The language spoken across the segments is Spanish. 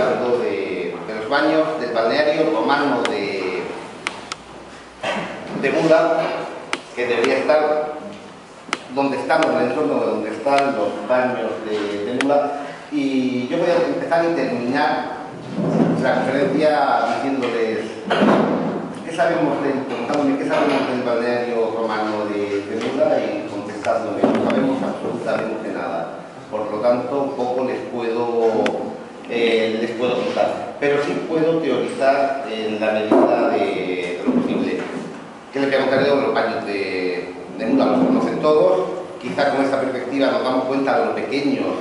hablando de los baños del balneario romano de Mula, que debería estar donde estamos, en el entorno de donde están los baños de Mula. Y yo voy a empezar y terminar la conferencia diciéndoles preguntándome qué sabemos del balneario romano de Mula y contestándome, no sabemos absolutamente nada. Por lo tanto, un poco les puedo contar, pero sí puedo teorizar en la medida de lo posible. ¿Qué les preguntaré de los baños de Mula? Los conocen todos, quizá con esta perspectiva nos damos cuenta de lo pequeños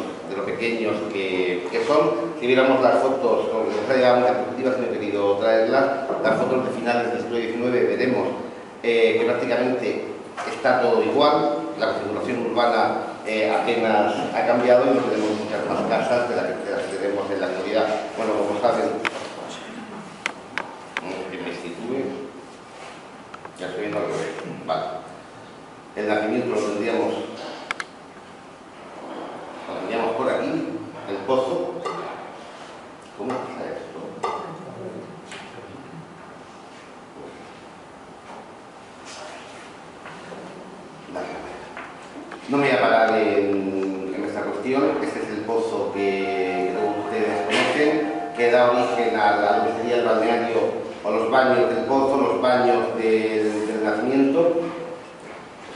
que son. Si viéramos las fotos, con las perspectivas que he querido traerlas, las fotos de finales del siglo XIX, veremos que prácticamente está todo igual, la configuración urbana apenas ha cambiado y no tenemos muchas más casas de las que tenemos en la actualidad. Bueno, como saben, que me sitúe, ya estoy viendo al revés, vale. El nacimiento lo tendríamos por aquí, el pozo. ¿Cómo pasa esto? No me voy a parar en esta cuestión. Este es el pozo que todos ustedes conocen, que da origen a lo que sería el balneario o los baños del pozo, los baños del nacimiento.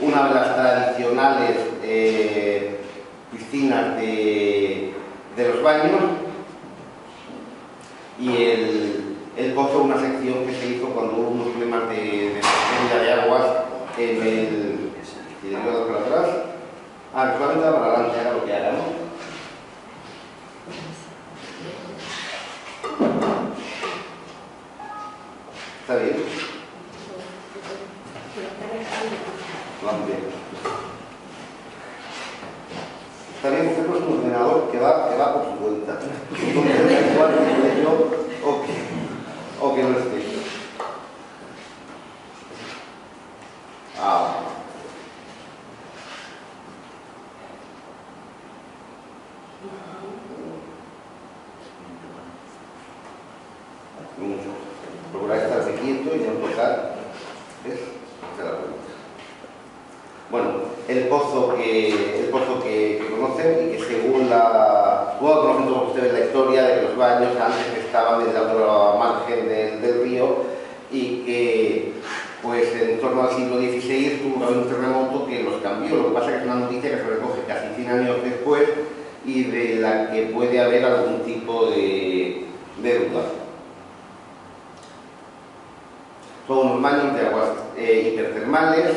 Una de las tradicionales piscinas de los baños, y el pozo, una sección que se hizo cuando hubo unos problemas de pérdida de aguas en el... ¿Y de nuevo para atrás? Solamente para adelante, haga lo que haga, ¿no? ¿Está bien? Vamos bien. Está bien, porque es un ordenador que va por su cuenta. Entonces, da igual que esté yo o que no esté. Procurar estarse quieto y no tocar. ¿Ves? Esa es la pregunta. Bueno, el pozo que conocen y que según conocen todos ustedes la historia de que los baños antes estaban en la otra margen del río y que pues en torno al siglo XVI tuvo un terremoto que los cambió. Lo que pasa es que es una noticia que se recoge casi 100 años después y de la que puede haber algún tipo de duda. Son unos baños de aguas hipertermales,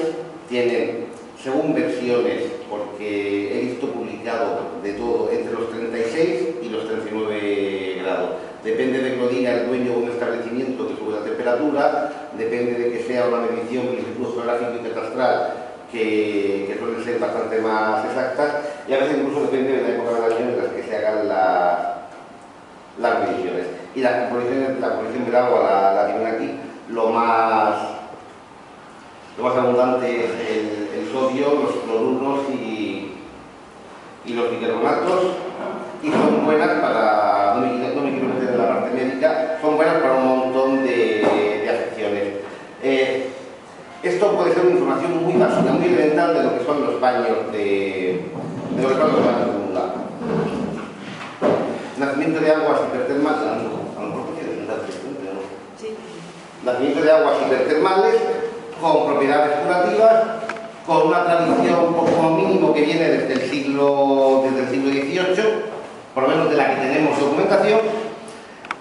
tienen, según versiones, porque he visto publicado de todo, entre los 36 y los 39 grados. Depende de que lo diga el dueño de un establecimiento que sube la temperatura, depende de que sea una medición del Instituto Geográfico y Catastral, que suelen ser bastante más exactas, y a veces incluso depende de la época del año en la que se hagan las mediciones. Y la composición del agua la tienen aquí. Lo más abundante es el sodio, los cloruros y los bicarbonatos, y son buenas para, no me quiero meter en la parte médica, son buenas para un montón de afecciones. Esto puede ser una información muy básica, muy elemental de lo que son los baños de Mula. Nacimiento de aguas hipertermales, nacimiento de aguas hipertermales con propiedades curativas, con una tradición como mínimo que viene desde el siglo XVIII, por lo menos de la que tenemos documentación,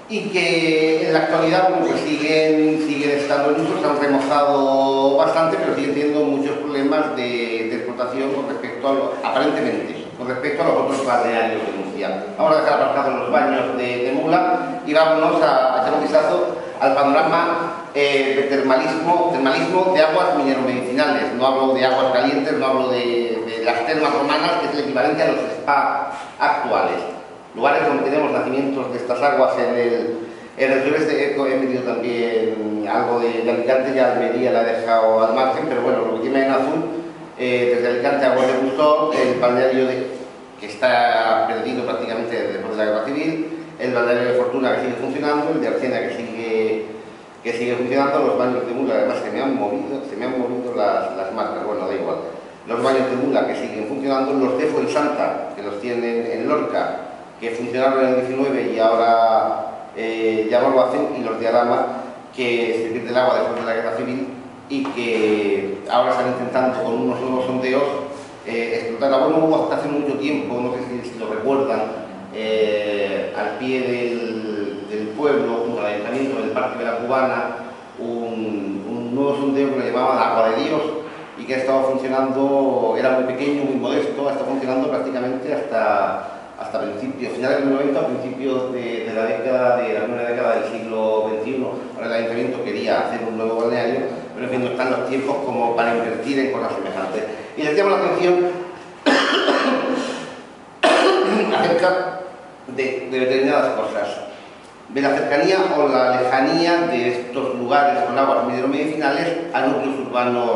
y que en la actualidad pues, siguen estando en uso. Se han remozado bastante, pero siguen teniendo muchos problemas de explotación con respecto aparentemente, con respecto a los otros balnearios de Murcia. Vamos a dejar aparcados los baños de Mula y vámonos a echar un vistazo al panorama de termalismo de aguas mineromedicinales. No hablo de aguas calientes, no hablo de las termas romanas, que es el equivalente a los spa actuales. Lugares donde tenemos nacimientos de estas aguas en el sureste. He metido también algo de Alicante, ya Almería la he dejado al margen, pero bueno, lo que tiene en azul, desde Alicante a Agua de Bustón, el balneario que está perdido prácticamente después de la guerra civil, el balneario de Fortuna que sigue funcionando, el de Arcena que sigue funcionando, los baños de Mula, además se me han movido las marcas, bueno, da igual. Los baños de Mula que siguen funcionando, los de Fuensanta, que los tienen en Lorca, que funcionaron en el 19 y ahora ya no lo hacen, y los de Alhama, que se pierde el agua después de la guerra civil y que ahora están intentando con unos nuevos sondeos explotar agua. No hubo hasta hace mucho tiempo, no sé si lo recuerdan, al pie del pueblo, junto al ayuntamiento del Parque de la Cubana, un nuevo sondeo que lo llamaban Agua de Dios, y que ha estado funcionando, era muy pequeño, muy modesto, ha estado funcionando prácticamente hasta finales del 90, a principios de la primera década del siglo XXI. Ahora el ayuntamiento quería hacer un nuevo balneario, pero en fin, no están los tiempos como para invertir en cosas semejantes. Y les llamo la atención acerca de determinadas cosas, de la cercanía o la lejanía de estos lugares con aguas medicinales a núcleos urbanos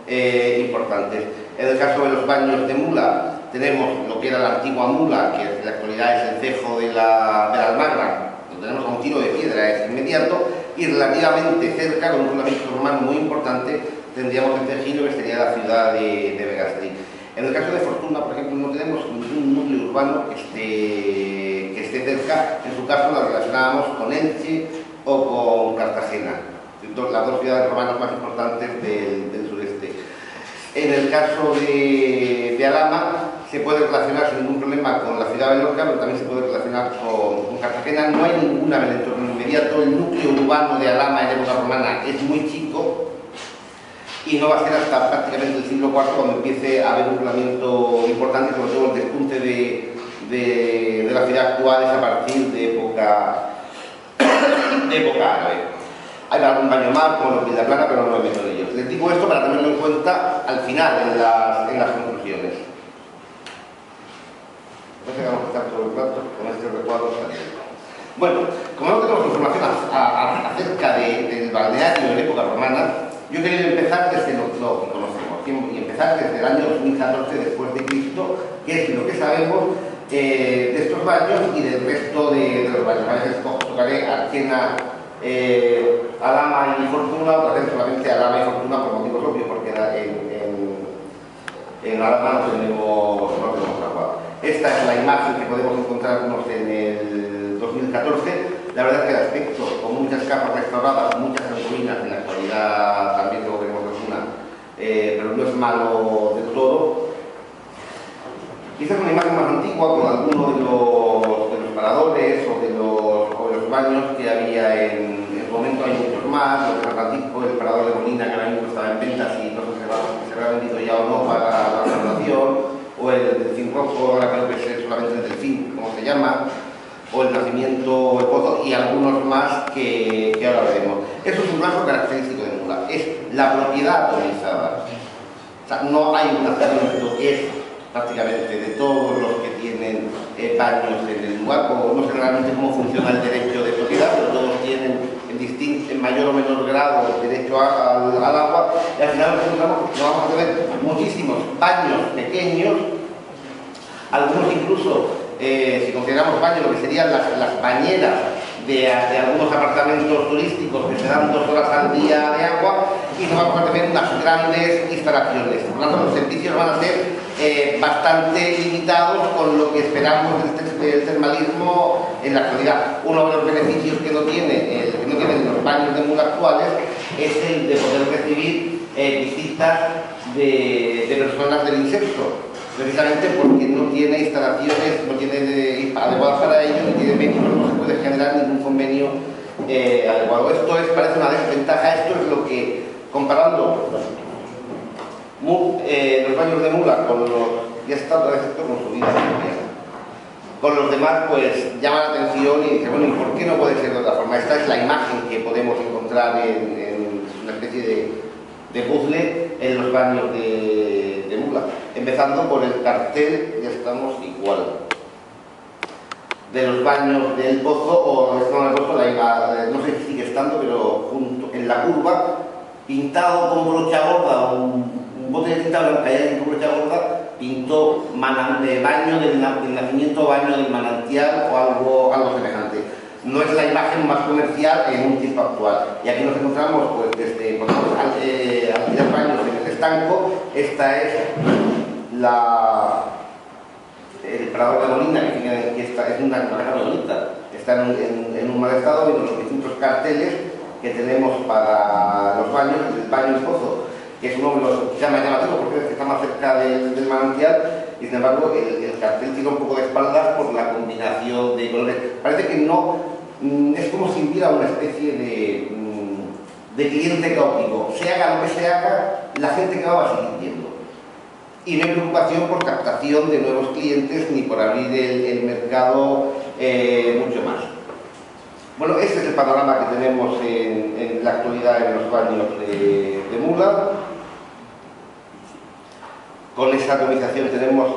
importantes. En el caso de los baños de Mula, tenemos lo que era la antigua Mula, que en la actualidad es el cejo de la Almagra, lo tenemos a un tiro de piedra, es inmediato, y relativamente cerca, con un poblamiento romano muy importante, tendríamos el Tejino, que sería la ciudad de Begastri. En el caso de Fortuna, por ejemplo, no tenemos ningún núcleo urbano que esté cerca. En su caso la relacionábamos con Elche o con Cartagena, las dos ciudades romanas más importantes del sureste. En el caso de Alhama, se puede relacionar sin ningún problema con la ciudad de Lorca, pero también se puede relacionar con Cartagena. No hay ninguna en el entorno inmediato. El núcleo urbano de Alhama en época romana es muy chico y no va a ser hasta prácticamente el siglo IV cuando empiece a haber un poblamiento importante, sobre todo el despunte de la ciudad actual es a partir de época árabe. Hay algún baño más, como los Villaplana, pero no me meto en ellos. Les digo esto para tenerlo en cuenta al final, en las conclusiones. No sé, vamos a estar todo el rato con este recuadro. Bueno, como no tenemos información acerca del balneario en época romana, yo quería empezar desde lo que conocemos, y empezar desde el año 2014 después de Cristo, que es lo que sabemos de estos baños y del resto de los baños. A veces tocaré Arcena, Alhama y Fortuna, otras veces solamente Alhama y Fortuna por motivos obvios, porque en Alhama no tenemos agua. Esta es la imagen que podemos encontrarnos en el 2014. La verdad es que el aspecto, con muchas capas restauradas, muchas ruinas, en la actualidad también luego tenemos alguna, pero no es malo del todo. Quizás una imagen más antigua, con alguno de los paradores o de los baños que había en el momento. Hay muchos más, los de San Francisco, el parador de Molina, que ahora mismo estaba en ventas y no sé si se habrá vendido ya o no para la restauración, o el Delfín Rojo, ahora creo que es solamente el Delfín, como se llama, o el Nacimiento, el Pozo, y algunos más que ahora veremos. Eso es un rasgo característico de Mula, es la propiedad atomizada. O sea, no hay un nacimiento que es prácticamente de todos los que tienen baños en el lugar, o no sé realmente cómo funciona el derecho de propiedad, pero todos tienen en mayor o menor grado derecho al agua, y al final nos vamos a tener muchísimos baños pequeños, algunos incluso, si consideramos baños, lo que serían las bañeras de algunos apartamentos turísticos que se dan 2 horas al día de agua, y nos vamos a tener unas grandes instalaciones. Por lo tanto, los servicios van a ser bastante limitados con lo que esperamos del termalismo en la actualidad. Uno de los beneficios que no tienen los baños de Mula actuales es el de poder recibir visitas de personas del insecto, precisamente porque no tiene instalaciones, no tiene adecuadas para ello, ni tiene medios, no se puede generar ningún convenio adecuado. Esto parece una desventaja. Esto es lo que, comparando los baños de Mula con su vida propia, con los demás, pues llama la atención y dice, bueno, ¿y por qué no puede ser de otra forma? Esta es la imagen que podemos encontrar en una especie de puzzle en los baños de Mula. Empezando por el cartel, ya estamos igual. De los baños del Pozo, o no, el Pozo, no sé si sigue estando, pero junto en la curva, pintado con brocha gorda, un bote de tinta blanca y con brocha gorda, pinto baño del nacimiento, baño del manantial o algo semejante. No es la imagen más comercial en un tiempo actual. Y aquí nos encontramos, pues, desde alquilar baños en el estanco. Esta es el Parador de Molina, que es una imagen bonita. Está en un mal estado, y los distintos carteles que tenemos para los baños, el baño del pozo, que es uno de los que se llama llamativo porque es el que está más cerca del manantial, y sin embargo el cartel tiene un poco de espaldas por la combinación de colores. Parece que no, es como si hubiera una especie de cliente cautivo. Se haga lo que se haga, la gente que va a seguir viendo. Y no hay preocupación por captación de nuevos clientes ni por abrir el mercado mucho más. Bueno, este es el panorama que tenemos en la actualidad en los baños de Mula. Con esa atomización tenemos,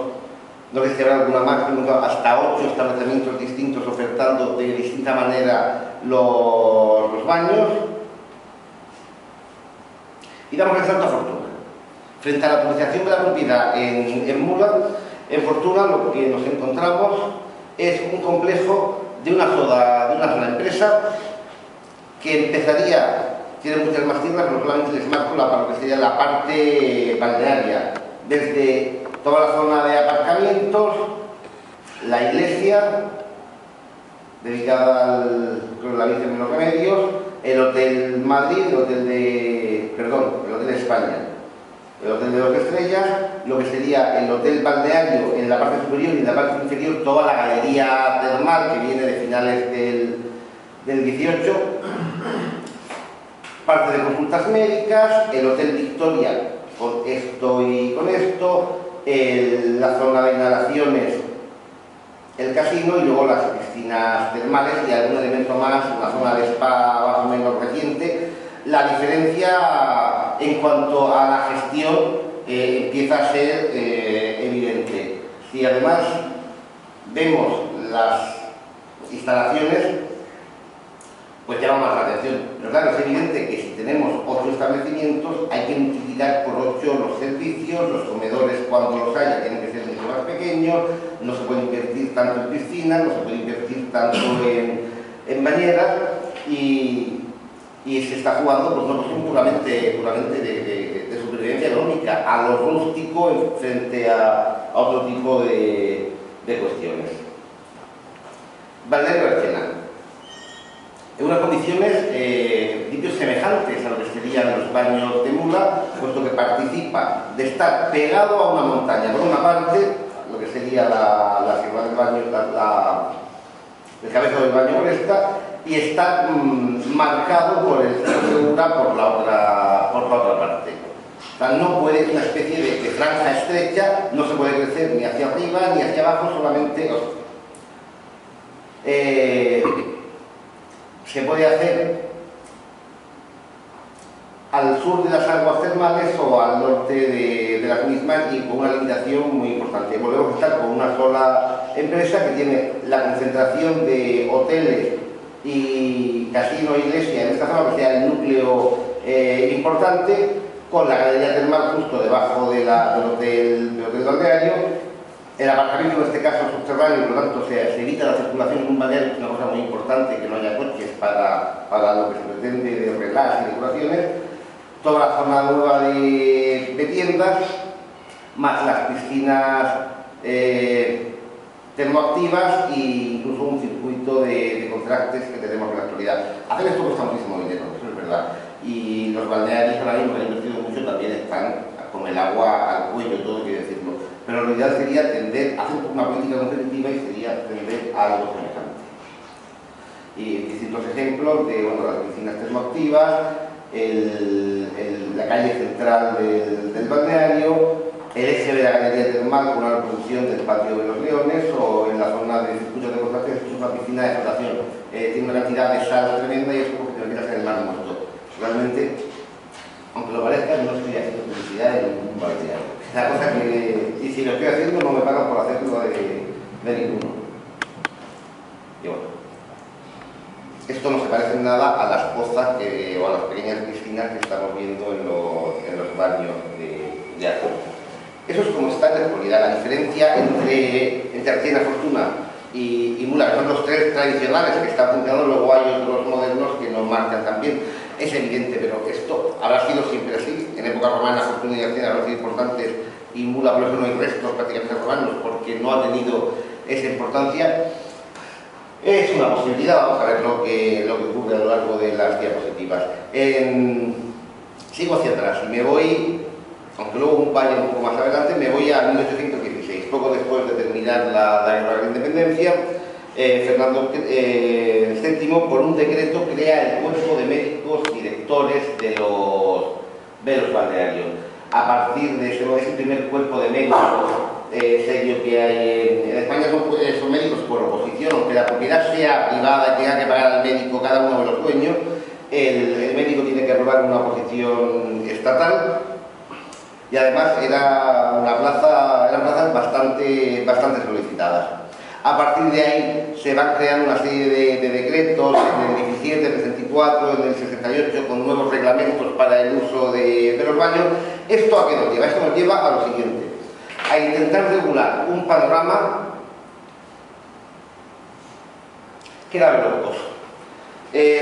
no sé si habrá alguna más, hasta 8 establecimientos distintos ofertando de distinta manera los baños. Y damos el salto a Fortuna. Frente a la atomización de la propiedad en Mula, en Fortuna lo que nos encontramos es un complejo de una sola empresa que empezaría, tiene muchas más tierras, pero solamente les marco para lo que sería la parte balnearia, desde toda la zona de aparcamientos, la iglesia dedicada la Virgen de los Remedios, el Hotel Madrid, el Hotel España, el Hotel de 2 estrellas, lo que sería el Hotel Balneario en la parte superior, y en la parte inferior toda la galería termal que viene de finales del 18, parte de consultas médicas, el Hotel Victoria con esto y con esto, la zona de inhalaciones, el casino, y luego las piscinas termales y algún elemento más, una zona de spa más o menos reciente. La diferencia en cuanto a la gestión empieza a ser evidente. Si además vemos las instalaciones, pues llama más la atención. Pero claro, es evidente que si tenemos 8 establecimientos, hay que multiplicar por 8 los servicios, los comedores, cuando los haya, tienen que ser mucho más pequeños, no se puede invertir tanto en piscinas, no se puede invertir tanto en bañeras, y se está jugando pues, una cuestión puramente de supervivencia económica, a lo rústico frente a otro tipo de cuestiones. Balneario Berchena. En unas condiciones principios semejantes a lo que serían los baños de Mula, puesto que participa de estar pegado a una montaña. Por una parte, lo que sería la sierra del baño, el cabezo del baño Oresta, y está marcado por el centro de Ura por la otra parte. O sea, no puede, es una especie de franja estrecha, no se puede crecer ni hacia arriba ni hacia abajo, solamente se puede hacer al sur de las aguas termales o al norte de las mismas, y con una limitación muy importante. Volvemos a estar con una sola empresa que tiene la concentración de hoteles y casino e iglesia en esta zona, que sea el núcleo importante, con la galería termal justo debajo del hotel balneario. El aparcamiento, en este caso subterráneo, por lo tanto se evita la circulación en un balneario, que es una cosa muy importante, que no haya coches para lo que se pretende de relax y decoraciones. Toda la zona nueva de tiendas, más las piscinas termoactivas, e incluso un circuito de contractes que tenemos en la actualidad. Hacer esto cuesta muchísimo dinero, eso es verdad. Y los balnearios ahora mismo que han invertido mucho también están con el agua al cuello, todo quiero decirlo. Pero lo ideal sería hacer una política competitiva, y sería tender a algo semejante. Y distintos ejemplos de las piscinas termoactivas, la calle central del balneario, el eje de la galería termal con una reproducción del patio de los leones, o en la zona de circuito de contratación, que es una piscina de flotación. Tiene una cantidad de sal tremenda y es como que te metieras en el mar muerto. Realmente, aunque lo parezca, no estoy haciendo publicidad en un balneario. Es una cosa que, y si lo estoy haciendo, no me pagan por hacerlo de ninguno. Y bueno, esto no se parece en nada a las pozas o a las pequeñas piscinas que estamos viendo en los baños de Azul. Eso es como está en la actualidad. La diferencia entre Archena, Fortuna y Mula, que son los tres tradicionales que están funcionando, luego hay otros modernos que nos marcan también. Es evidente, pero esto habrá sido siempre así. En época romana, Fortuna y Archena habrán sido importantes y Mula, por eso no hay restos prácticamente romanos porque no ha tenido esa importancia. Es una posibilidad, vamos a ver lo que ocurre a lo largo de las diapositivas. Sigo hacia atrás y me voy, aunque luego vaya un poco más adelante, me voy a 1816, poco después de terminar la Guerra de la Independencia. Fernando VII, por un decreto, crea el cuerpo de médicos directores de los balnearios. A partir de ese primer cuerpo de médicos serio que hay en España, son médicos por oposición, aunque la propiedad sea privada y tenga que pagar al médico cada uno de los dueños, el médico tiene que aprobar una oposición estatal. Y además eran plazas bastante solicitadas. A partir de ahí se van creando una serie de decretos en el 17, en el 64, en el 68, con nuevos reglamentos para el uso de los baños. ¿Esto a qué nos lleva? Esto nos lleva a lo siguiente: a intentar regular un panorama que era vergonzoso.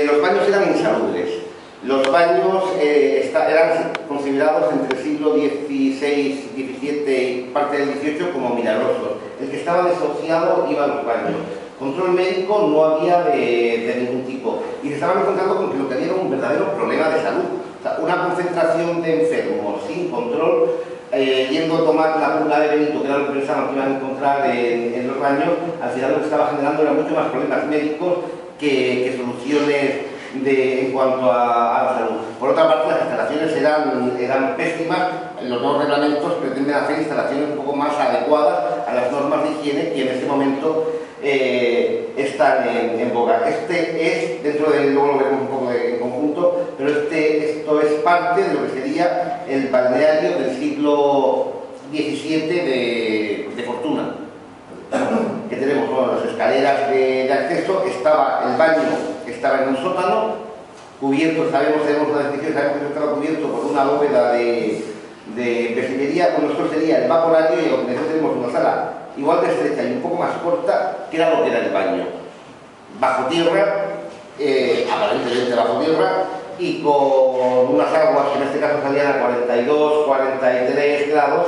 Los baños eran insalubres. Los baños eran considerados entre el siglo XVI, XVII y parte del XVIII como milagrosos. El que estaba desahuciado iba a los baños. Control médico no había de ningún tipo. Y se estaban encontrando con que lo que había era un verdadero problema de salud. O sea, una concentración de enfermos sin control, yendo a tomar la purga de Benito, que era lo que pensaban que iban a encontrar en los baños, al final lo que estaba generando era mucho más problemas médicos que soluciones en cuanto a la salud. Por otra parte, las instalaciones eran pésimas. Los nuevos reglamentos pretenden hacer instalaciones un poco más adecuadas a las normas de higiene que en este momento están en boga. Este es, dentro de, luego lo veremos un poco en conjunto, pero esto es parte de lo que sería el balneario del siglo XVII de Fortuna. Que tenemos las escaleras de acceso, estaba el baño, que estaba en un sótano, cubierto, tenemos una descripción, sabemos que estaba cubierto por una bóveda de pesillería. Con esto sería el vaporario, y a continuación tenemos una sala igual de estrecha y un poco más corta, que era lo que era el baño. Bajo tierra, aparentemente bajo tierra, y con unas aguas que en este caso salían a 42, 43 grados,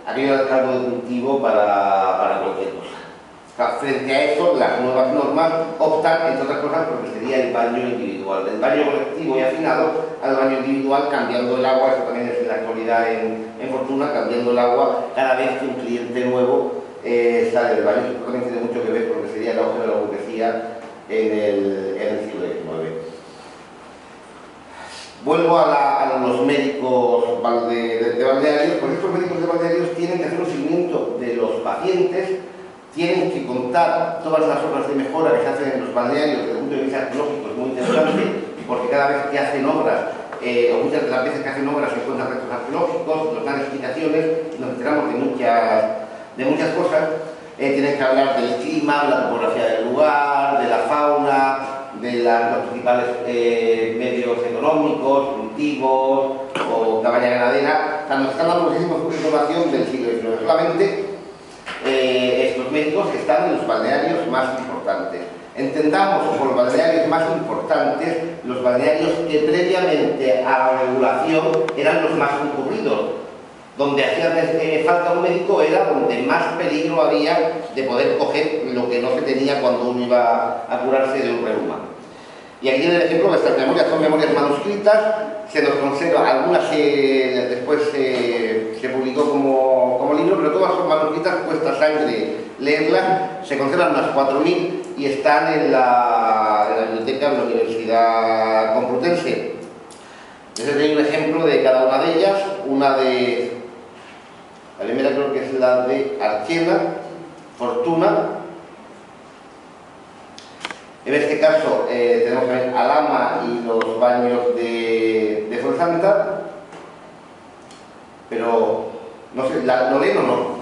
aquello era el caldo de cultivo para cualquier cosa. Frente a eso, las nuevas normas optan, entre otras cosas, porque sería el baño individual. Del baño colectivo y afinado al baño individual, cambiando el agua. Eso también es en la actualidad en Fortuna, cambiando el agua cada vez que un cliente nuevo sale del baño. Eso también tiene mucho que ver con lo que sería el auge de la burguesía en el siglo XIX. Vuelvo a los médicos de balnearios. Pues estos médicos de balnearios tienen que hacer un seguimiento de los pacientes, tienen que contar todas las obras de mejora que se hacen en los balnearios. Desde el punto de vista arqueológico es muy interesante, porque cada vez que hacen obras, o muchas de las veces que hacen obras, se encuentran restos arqueológicos, nos dan explicaciones, nos enteramos de muchas cosas. Tienen que hablar del clima, de la topografía del lugar, de la fauna, de los principales medios económicos, cultivos o cabaña ganadera. O sea, nos están dando muchísima información del siglo XIX. Solamente estos médicos están en los balnearios más importantes. Entendamos por balnearios más importantes los balnearios que previamente a la regulación eran los más concurridos. Donde hacía falta un médico era donde más peligro había de poder coger lo que no se tenía cuando uno iba a curarse de un reuma. Y aquí en el ejemplo de estas memorias son memorias manuscritas, se nos conserva, algunas después se publicó como libro, pero todas son manuscritas, cuesta sangre leerlas. Se conservan unas 4000 y están en la biblioteca de la Universidad Complutense. Ese es un ejemplo de cada una de ellas. La primera creo que es la de Archena, Fortuna. En este caso tenemos también Alhama y los baños de Fuensanta, pero no sé, ¿lo leen o no?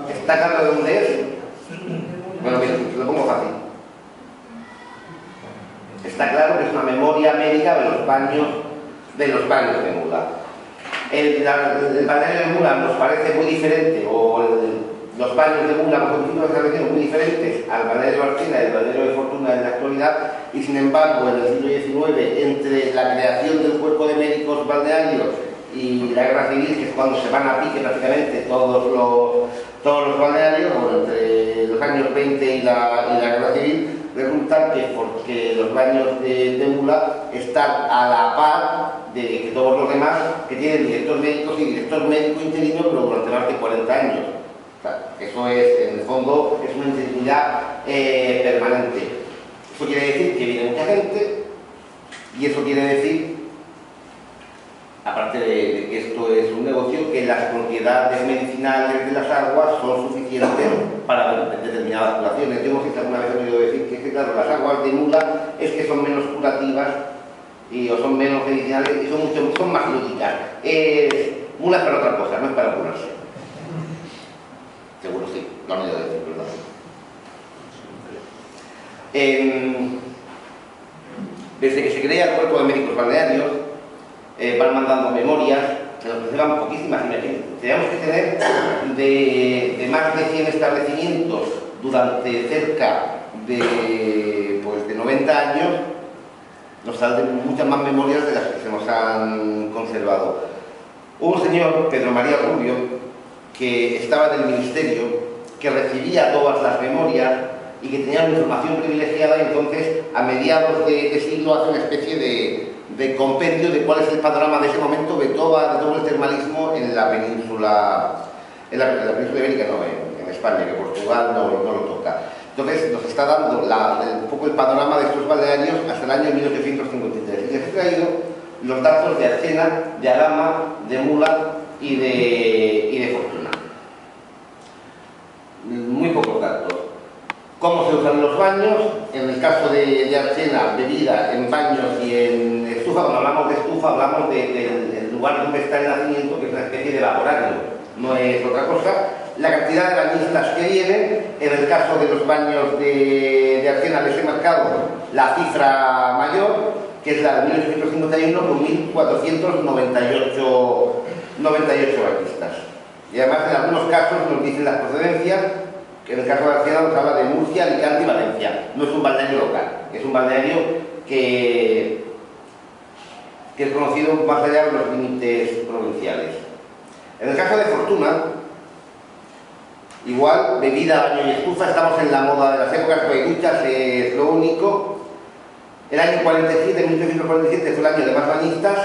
¿Está claro de dónde es? Bueno, mira, lo pongo fácil. Está claro que es una memoria médica de los baños de Mula. el balneario de Mula nos parece muy diferente, o los baños de Mula son muy diferentes al balneario de Archena y el balneario de Fortuna en la actualidad, y sin embargo en el siglo XIX, entre la creación del cuerpo de médicos balnearios y la guerra civil, que es cuando se van a pique prácticamente todos los balnearios, bueno, entre los años 20 y la guerra civil, resulta que porque los baños de Mula están a la par de que todos los demás, que tienen director médicos y director médico interino, pero durante más de 40 años. O sea, eso es, en el fondo, es una interinidad permanente. Eso quiere decir que viene mucha gente, y eso quiere decir, aparte de que esto es un negocio, que las propiedades medicinales de las aguas son suficientes para determinadas curaciones. Yo no sé si alguna vez he oído decir que claro, las aguas de Mula es que son menos curativas o son menos medicinales y son más lúdicas. Mula es para otra cosa, no es para curarse. Seguro sí, lo han oído decir, ¿verdad? Desde que se crea el cuerpo de médicos balnearios, van mandando memorias, se nos llevan poquísimas. Tenemos que tener de más de 100 establecimientos durante cerca de 90 años, nos salen muchas más memorias de las que se nos han conservado. Un señor, Pedro María Rubio, que estaba en el ministerio, que recibía todas las memorias y que tenía una información privilegiada, y entonces a mediados de siglo hace una especie de compendio de cuál es el panorama de ese momento de todo el termalismo en la península ibérica, no, en España, que Portugal no lo toca. Entonces nos está dando un poco el panorama de estos balnearios hasta el año 1853. Y les he traído los datos de Archena, de Alhama, de Mula y de Fortuna. Muy pocos datos. ¿Cómo se usan los baños? En el caso de Archena, bebida en baños y en estufa. Cuando hablamos de estufa, hablamos del lugar donde está el nacimiento, que es una especie de laboratorio, no es otra cosa. La cantidad de bañistas que vienen, en el caso de los baños de Archena les he marcado la cifra mayor, que es la de 1851, con 1498 bañistas. Y además en algunos casos nos dicen las procedencias, que en el caso de Archena nos habla de Murcia, Alicante y Valencia. No es un balneario local, es un balneario que es conocido más allá de los límites provinciales. En el caso de Fortuna, igual, bebida, baño y estufa, estamos en la moda de las épocas, porque duchas es lo único. El año 47, 1847, fue el año de más bañistas,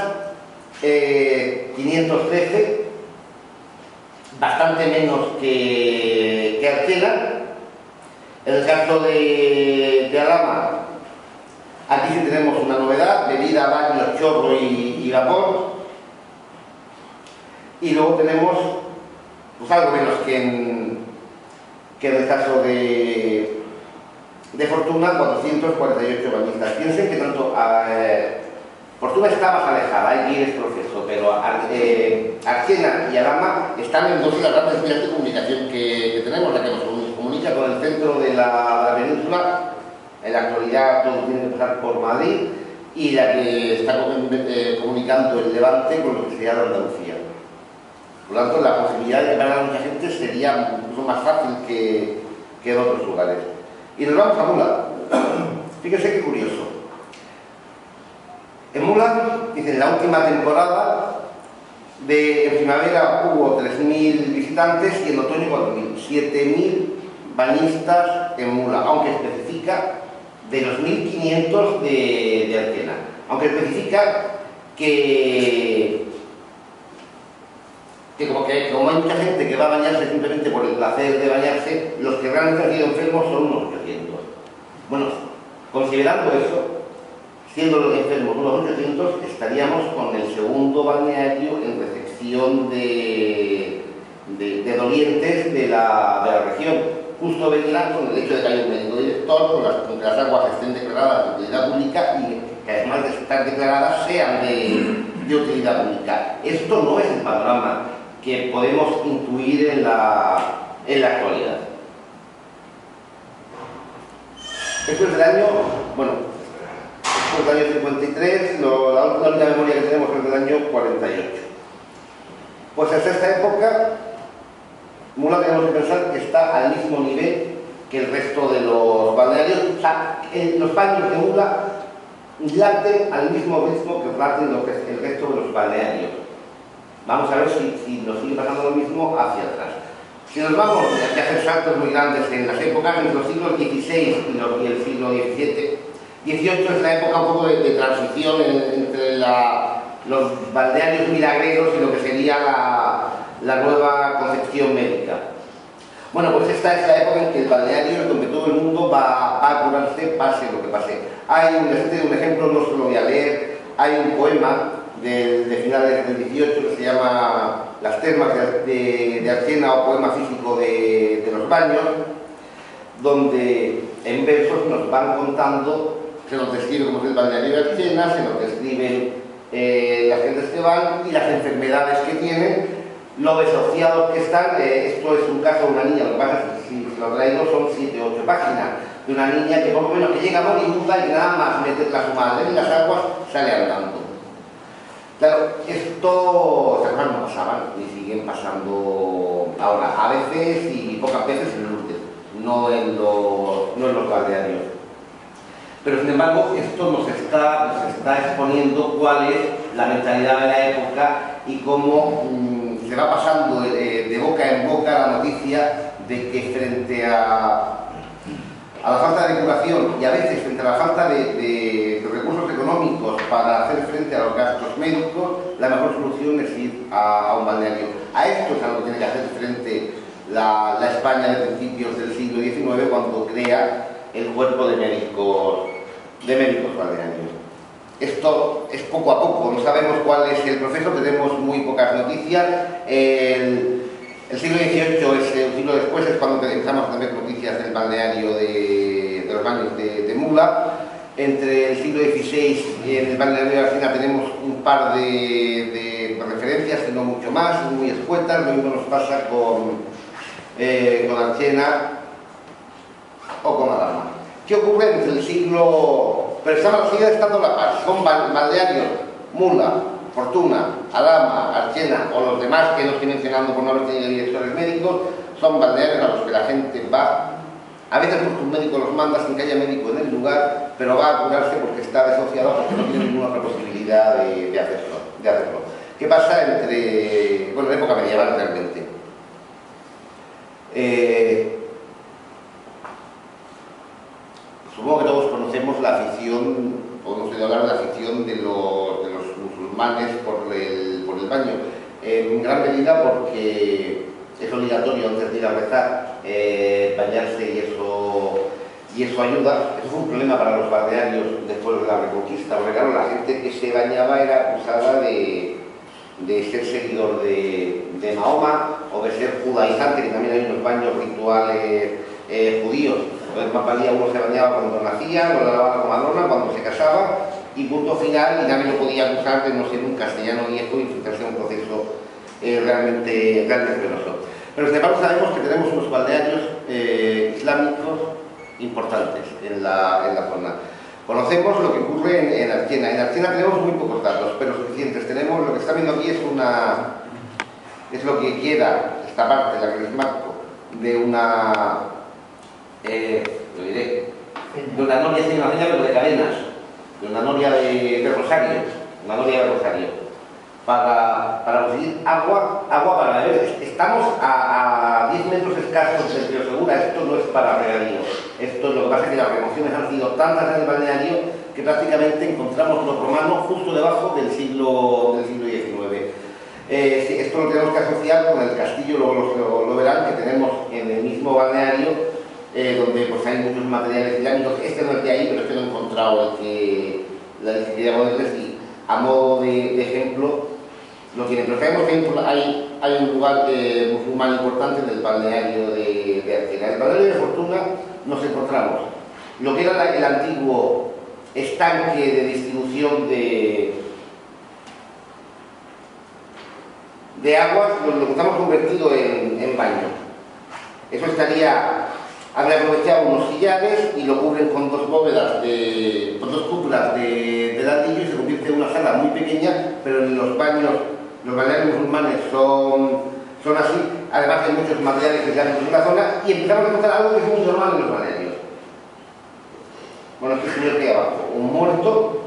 513, bastante menos que Archena. En el caso de Alhama, aquí sí tenemos una novedad: bebida, baño, chorro y vapor. Y luego tenemos pues algo menos que en el caso de Fortuna, 448 bañistas. Piensen que tanto Fortuna está más alejada, hay que ir este proceso, pero Archena y Alhama están en dos de las grandes vías de comunicación que tenemos, la que nos comunica con el centro de la península. En la actualidad todo tiene que pasar por Madrid, y la que está comunicando el Levante con lo que sería la Andalucía. Por lo tanto, la posibilidad de llegar a mucha gente sería incluso más fácil que en otros lugares. Y nos vamos a Mula. Fíjense qué curioso. En Mula, dice, en la última temporada, en primavera hubo 3.000 visitantes y en otoño 4.000. 7.000 bañistas en Mula, aunque especifica de los 1.500 de Archena. Aunque especifica que como hay mucha gente que va a bañarse simplemente por el placer de bañarse, los que realmente han sido enfermos son unos 800. Bueno, considerando eso, siendo los enfermos unos 800, estaríamos con el segundo balneario en recepción de dolientes de la región. Justo vendrá con el hecho de que hay un médico director, con que las aguas estén declaradas de utilidad pública y que además de estar declaradas sean de utilidad pública. Esto no es el panorama que podemos intuir en la actualidad. Esto es del año, esto es del año 53, la última memoria que tenemos es del año 48. Pues hasta esta época, Mula tenemos que pensar que está al mismo nivel que el resto de los balnearios. O sea, los baños de Mula laten al mismo ritmo que laten lo que es el resto de los balnearios. Vamos a ver si nos sigue pasando lo mismo hacia atrás. Si nos vamos, hay que hacer saltos muy grandes en las épocas entre los siglos XVI y el siglo XVII. XVIII es la época un poco de transición entre los balnearios milagreros y lo que sería la nueva concepción médica. Bueno, pues esta es la época en que el balneario es donde todo el mundo va a curarse, pase lo que pase. Hay un ejemplo, no se lo voy a leer, hay un poema de finales del XVIII que se llama Las termas de Archena, o poema físico de los baños, donde en versos nos van contando, se nos describe cómo es el balneario de Archena, se nos describen las gentes que van y las enfermedades que tienen, lo desociados que están. Esto es un caso de una niña, lo que pasa es que si lo traigo son 7 o 8 páginas, de una niña que por lo menos que llega moribunda y nada más meterla a su madre en las aguas sale andando. Claro, estas cosas no pasaban y siguen pasando ahora, a veces y pocas veces en Lourdes, no en los balnearios. Pero sin embargo, esto nos está exponiendo cuál es la mentalidad de la época y cómo se va pasando de boca en boca la noticia de que frente a la falta de curación y a veces frente a la falta de recursos económicos para hacer frente a los gastos médicos, la mejor solución es ir a un balneario. A esto es a lo que tiene que hacer frente la España de principios del siglo XIX, cuando crea el cuerpo de médicos balnearios. Esto es poco a poco, no sabemos cuál es el proceso, tenemos muy pocas noticias. El siglo XVIII es un siglo después, es cuando empezamos a tener noticias del balneario de los baños de Mula. Entre el siglo XVI y en el balneario de Archena tenemos un par de referencias, y no mucho más, muy escuetas. Lo mismo nos pasa con Archena o con Alhama. ¿Qué ocurre entre el siglo...? Pero sigue estando la paz. Son balnearios, Mula, Fortuna, Alhama, Archena o los demás que no estoy mencionando por no haber tenido directores médicos, son balnearios a los que la gente va, a veces porque un médico los manda sin que haya médico en el lugar, pero va a curarse porque está desociado, porque no tiene ninguna otra posibilidad de hacerlo. ¿Qué pasa en la época medieval realmente? Supongo que todos conocemos la afición, o hemos oído hablar de la afición de los musulmanes por el baño, en gran medida porque es obligatorio antes de ir a rezar bañarse, y eso ayuda. Eso fue un problema para los balnearios después de la Reconquista, porque claro, la gente que se bañaba era acusada de ser seguidor de Mahoma o de ser judaizante, que también hay unos baños rituales judíos. Entonces, más valía uno se bañaba cuando nacía, lo lavaba la comadrona cuando se casaba, y punto final, y nadie lo podía acusar de no ser un castellano viejo y enfrentarse a un proceso realmente penoso. Pero sin embargo sabemos que tenemos unos balnearios islámicos importantes en la zona. Conocemos lo que ocurre en Archena. En Archena tenemos muy pocos datos, pero suficientes. Tenemos, lo que está viendo aquí es lo que queda, esta parte, la que les marco, de una... lo diré, de una noria, pero de cadenas, de una noria de rosario, para conseguir agua para beber. Estamos a 10 metros escasos del río Segura. Esto no es para regadío. Esto, lo que pasa es que las remociones han sido tantas en el balneario que prácticamente encontramos los romanos justo debajo del siglo XIX. Esto lo tenemos que asociar con el castillo, luego lo verán, que tenemos en el mismo balneario, donde pues hay muchos materiales islámicos. Este no es de ahí, pero este lo he encontrado, el que quería ponerles, y a modo de ejemplo lo tienen. Pero sabemos que hay un lugar musulmán importante en el balneario de Archena. En el balneario de Fortuna nos encontramos lo que era el antiguo estanque de distribución de aguas, lo encontramos convertido en baño. Eso habría aprovechado unos sillares y lo cubren con dos bóvedas, con dos cúpulas de ladrillo, y se convierte en una sala muy pequeña, pero en los baños los balnearios musulmanes son así, además hay muchos materiales islámicos en la zona, y empezamos a encontrar algo que es muy normal en los balnearios. Bueno, este señor que hay abajo, un muerto,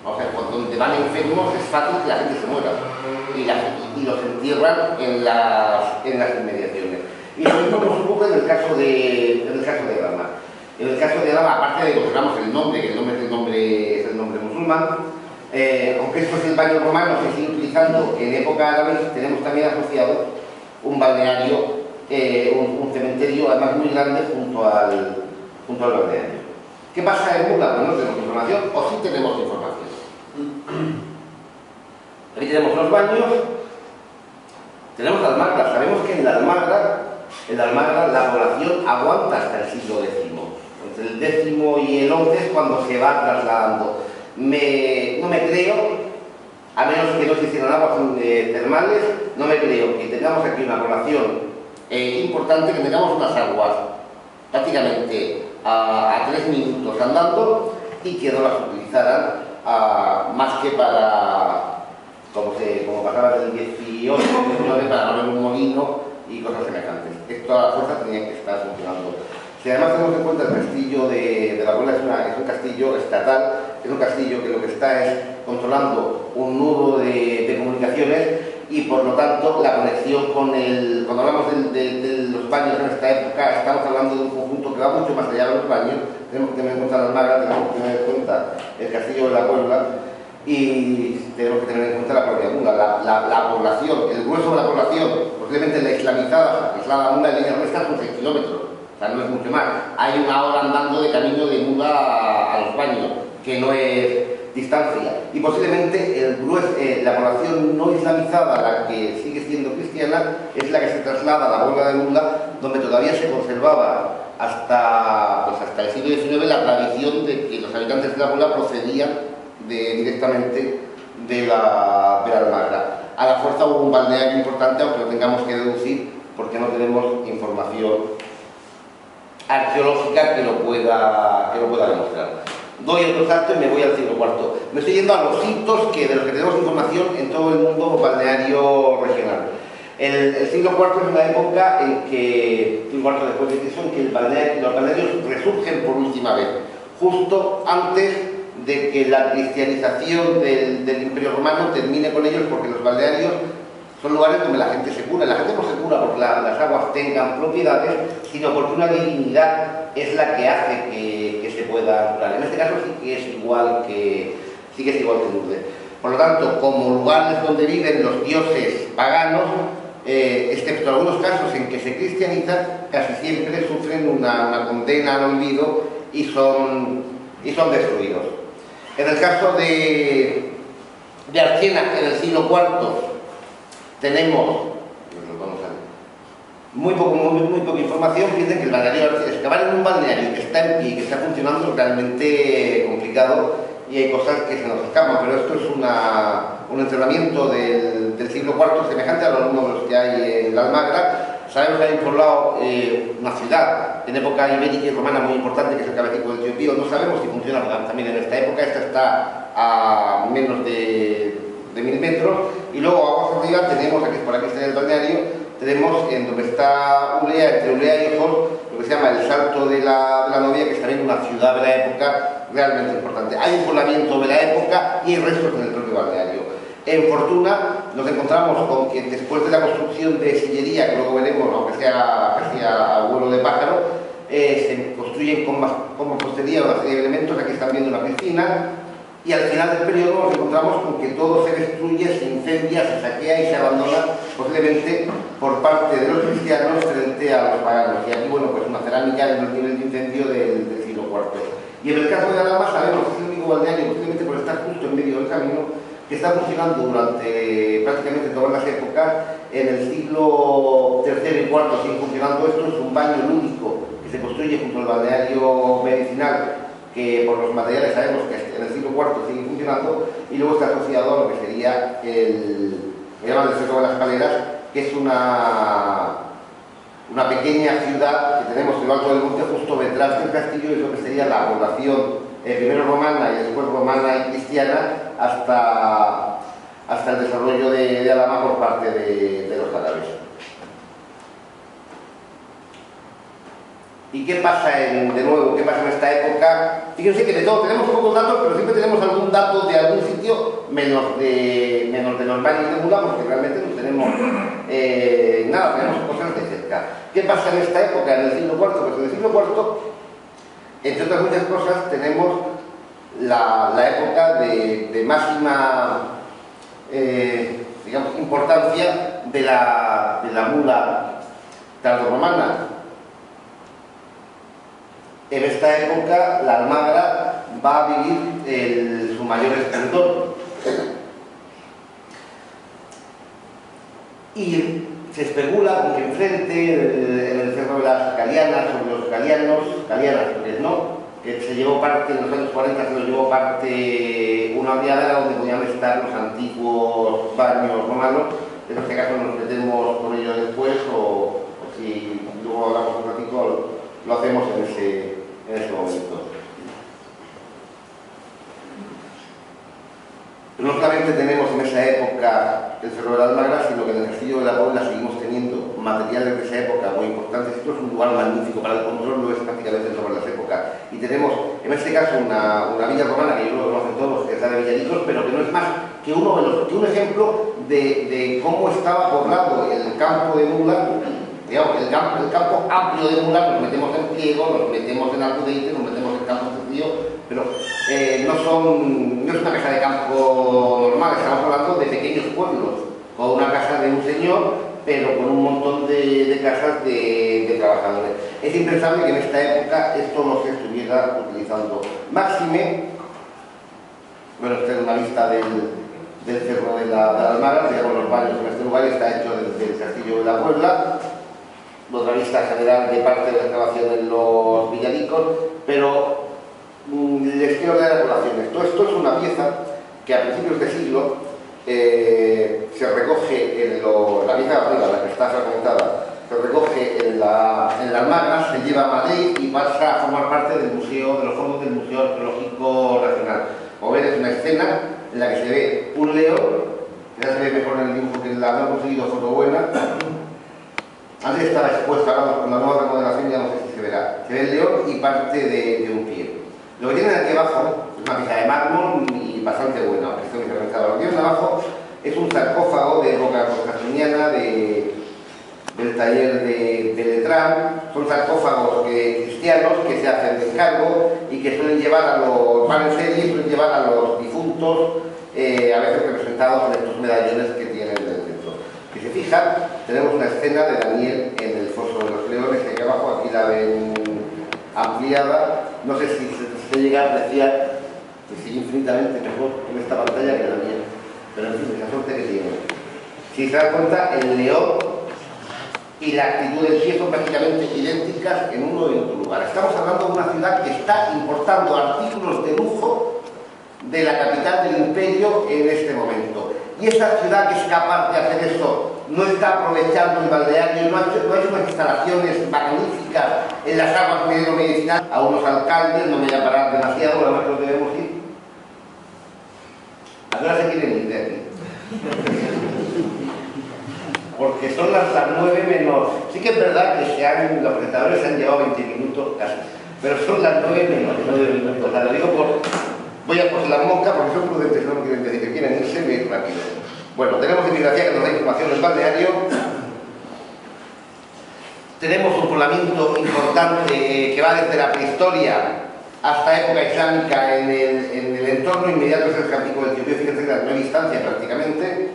o sea, donde van enfermos es fácil que la gente se muera, y los entierran en las inmediaciones. Y lo mismo nos ocurre en el caso de Dama. En el caso de Dama, aparte de que consideramos el nombre, que el nombre es el nombre musulmán, aunque esto es el baño romano, se sigue utilizando en época árabe, tenemos también asociado un balneario, un cementerio además muy grande junto al balneario. ¿Qué pasa en Mula? Pues no tenemos información, o sí tenemos información. Aquí tenemos los baños, tenemos la Almagra. Sabemos que en la Almagra la población aguanta hasta el siglo X. Entre el X y el XI es cuando se va trasladando. No me creo, a menos que no se hicieran aguas termales, no me creo que tengamos aquí una población importante, que tengamos unas aguas prácticamente a 3 minutos andando y que no las utilizaran más que para, como pasaba del 18, 19, para poner un molino y cosas semejantes. Esto a la fuerza tenía que estar funcionando. Si además tenemos en cuenta el castillo de la Puebla, es un castillo estatal, es un castillo que lo que está es controlando un nudo de comunicaciones, y por lo tanto la conexión con cuando hablamos de los baños en esta época, estamos hablando de un conjunto que va mucho más allá de los baños. Tenemos que tener en cuenta las Almagra, tenemos que tener en cuenta el castillo de la Puebla, y tenemos que tener en cuenta la propia Mula, la población, el grueso de la población, posiblemente la islamizada, la Mula en línea recta son 6 kilómetros. O sea, no es mucho más. Hay una hora andando de camino de Mula a los baños, que no es distancia. Y posiblemente la población no islamizada, la que sigue siendo cristiana, es la que se traslada a la Puebla de Mula, donde todavía se conservaba hasta el siglo XIX la tradición de que los habitantes de la Puebla procedían directamente de la Almagra. A la fuerza hubo un balneario importante, aunque lo tengamos que deducir porque no tenemos información arqueológica que lo pueda demostrar. Doy otro salto y me voy al siglo IV. Me estoy yendo a los hitos de los que tenemos información en todo el mundo balneario regional. El siglo IV es una época en que, siglo IV después de Cristo, en que los balnearios resurgen por última vez, justo antes de que la cristianización del Imperio Romano termine con ellos, porque los balnearios son lugares donde la gente se cura. La gente no se cura porque las aguas tengan propiedades, sino porque una divinidad es la que hace que se pueda curar. En este caso sí que es igual que Lourdes. Por lo tanto, como lugares donde viven los dioses paganos, excepto algunos casos en que se cristianizan, casi siempre sufren una condena al olvido y son destruidos. En el caso de Archena, en el siglo IV, tenemos muy poca información. Piensen que el balneario, excavar en un balneario que está en pie y que está funcionando es realmente complicado, y hay cosas que se nos escapan, pero esto es un entrenamiento del siglo IV semejante a los que hay en la Almagra. Sabemos que hay por un lado una ciudad en época ibérica y romana muy importante, que es el Cabecico del Tío Pío. No sabemos si funciona también en esta época. Esta está a menos de 1000 metros, y luego abajo arriba tenemos, por aquí está el balneario, tenemos en donde está Ulea, entre Ulea y Ojos, lo que se llama el Salto de la Novia, que es también una ciudad de la época realmente importante. Hay un poblamiento de la época y hay restos en el propio balneario. En Fortuna nos encontramos con que después de la construcción de sillería, que luego veremos, aunque sea casi a vuelo de pájaro, se construyen con mampostería una serie de elementos. Aquí están viendo una piscina, y al final del periodo nos encontramos con que todo se destruye, se incendia, se saquea y se abandona, posiblemente por parte de los cristianos frente a los paganos. Y aquí, bueno, pues una cerámica en el nivel de incendio del siglo IV. Y en el caso de Dama sabemos que es el único balneario, posiblemente por estar justo en medio del camino, que está funcionando durante prácticamente todas las épocas. En el siglo III y IV sigue funcionando esto. Es un baño único que se construye junto al balneario medicinal, que por los materiales sabemos que en el siglo IV sigue funcionando, y luego está asociado a lo que sería el Cerro de las Caleras, que es una pequeña ciudad que tenemos en lo alto del monte, justo detrás del castillo, y es lo que sería la población primero romana y después romana y cristiana, hasta hasta el desarrollo de Alhama por parte de los árabes. ¿Y qué pasa de nuevo? ¿Qué pasa en esta época? Fíjense que de todo tenemos pocos datos, pero siempre tenemos algún dato de algún sitio, menos de los valles de Mula, porque realmente no tenemos nada, tenemos cosas de cerca. ¿Qué pasa en esta época, en el siglo IV? Pues en el siglo IV, entre otras muchas cosas, tenemos la época de máxima digamos, importancia de la mula tardorromana. En esta época la Almagra va a vivir su mayor esplendor y se especula con que enfrente en el cerro de las Galianas, sobre los galianas, pues no, que se llevó parte, en los años 40 se nos llevó parte una oleada donde podían estar los antiguos baños romanos. En este caso nos metemos con ello después o si luego hablamos un ratito lo hacemos en ese momento. No solamente tenemos en esa época el Cerro de la Almagra, sino que en el Castillo de la Puebla seguimos teniendo materiales de esa época muy importantes. Esto es un lugar magnífico para el control, lo es prácticamente en todas las épocas. Y tenemos, en este caso, una villa romana que yo lo conocen todos, que es la de Villaricos, pero que no es más que un ejemplo de cómo estaba poblado el campo de Mula. Digamos, el campo amplio de Mula, nos metemos en Pliego, nos metemos en Alcudeite, nos metemos en Campos de Río, pero no es una casa de campo normal, estamos hablando de pequeños pueblos, con una casa de un señor, pero con un montón de casas de trabajadores. Es impensable que en esta época esto no se estuviera utilizando. Máxime, bueno, esta es una vista del Cerro de la Almagra, digamos los baños en este lugar, está hecho desde el Castillo de la Puebla. Otra vista general de parte de la excavación en los Villaricos, pero les quiero dar relaciones. Todo esto es una pieza que a principios de siglo se recoge en la pieza de arriba, la que está fragmentada, se recoge en la Almagra, se lleva a Madrid y pasa a formar parte del museo, de los fondos del Museo Arqueológico Nacional. Como ven, es una escena en la que se ve un león, ya se ve mejor en el dibujo que la no he conseguido foto buena. Antes estaba expuesta, ahora con la nueva remodelación ya no sé si se verá. Se ve el león y parte de un pie. Lo que tienen aquí abajo es una pieza de mármol y bastante buena, aunque esté muy cerrada. Lo que tienen abajo es un sarcófago de época postcastuniana del taller de Letrán. Son sarcófagos cristianos que se hacen de encargo y que suelen llevar van en serie y suelen llevar a los difuntos, a veces representados en estos medallones que tienen del centro. Si se fijan, tenemos una escena de Daniel en el foso de los leones, que aquí abajo, aquí la ven ampliada. No sé si se llega a apreciar, que sigue infinitamente mejor en esta pantalla que Daniel, pero en fin, esa suerte que tiene. Si se dan cuenta, el león y la actitud del pie son prácticamente idénticas en uno y en otro lugar. Estamos hablando de una ciudad que está importando artículos de lujo de la capital del imperio en este momento. Y esa ciudad que es capaz de hacer eso no está aprovechando el balneario, no ha hecho unas instalaciones magníficas en las aguas medicinales. A unos alcaldes, no me voy a parar demasiado, nada más que lo debemos ir. ¿A qué hora se quieren ir de aquí? Porque son las 9 menos. Sí que es verdad que los presentadores se han llevado 20 minutos casi, pero son las 9 menos 9 minutos. O sea, lo digo voy a poner la mosca porque son prudentes, no quieren decir que quieren irse muy rápido. Bueno, tenemos Emigración que nos da información del balneario. Tenemos un poblamiento importante que va desde la prehistoria hasta época islámica en el entorno inmediato del Cantico del Etiopía. Fíjense que a 9 distancia prácticamente.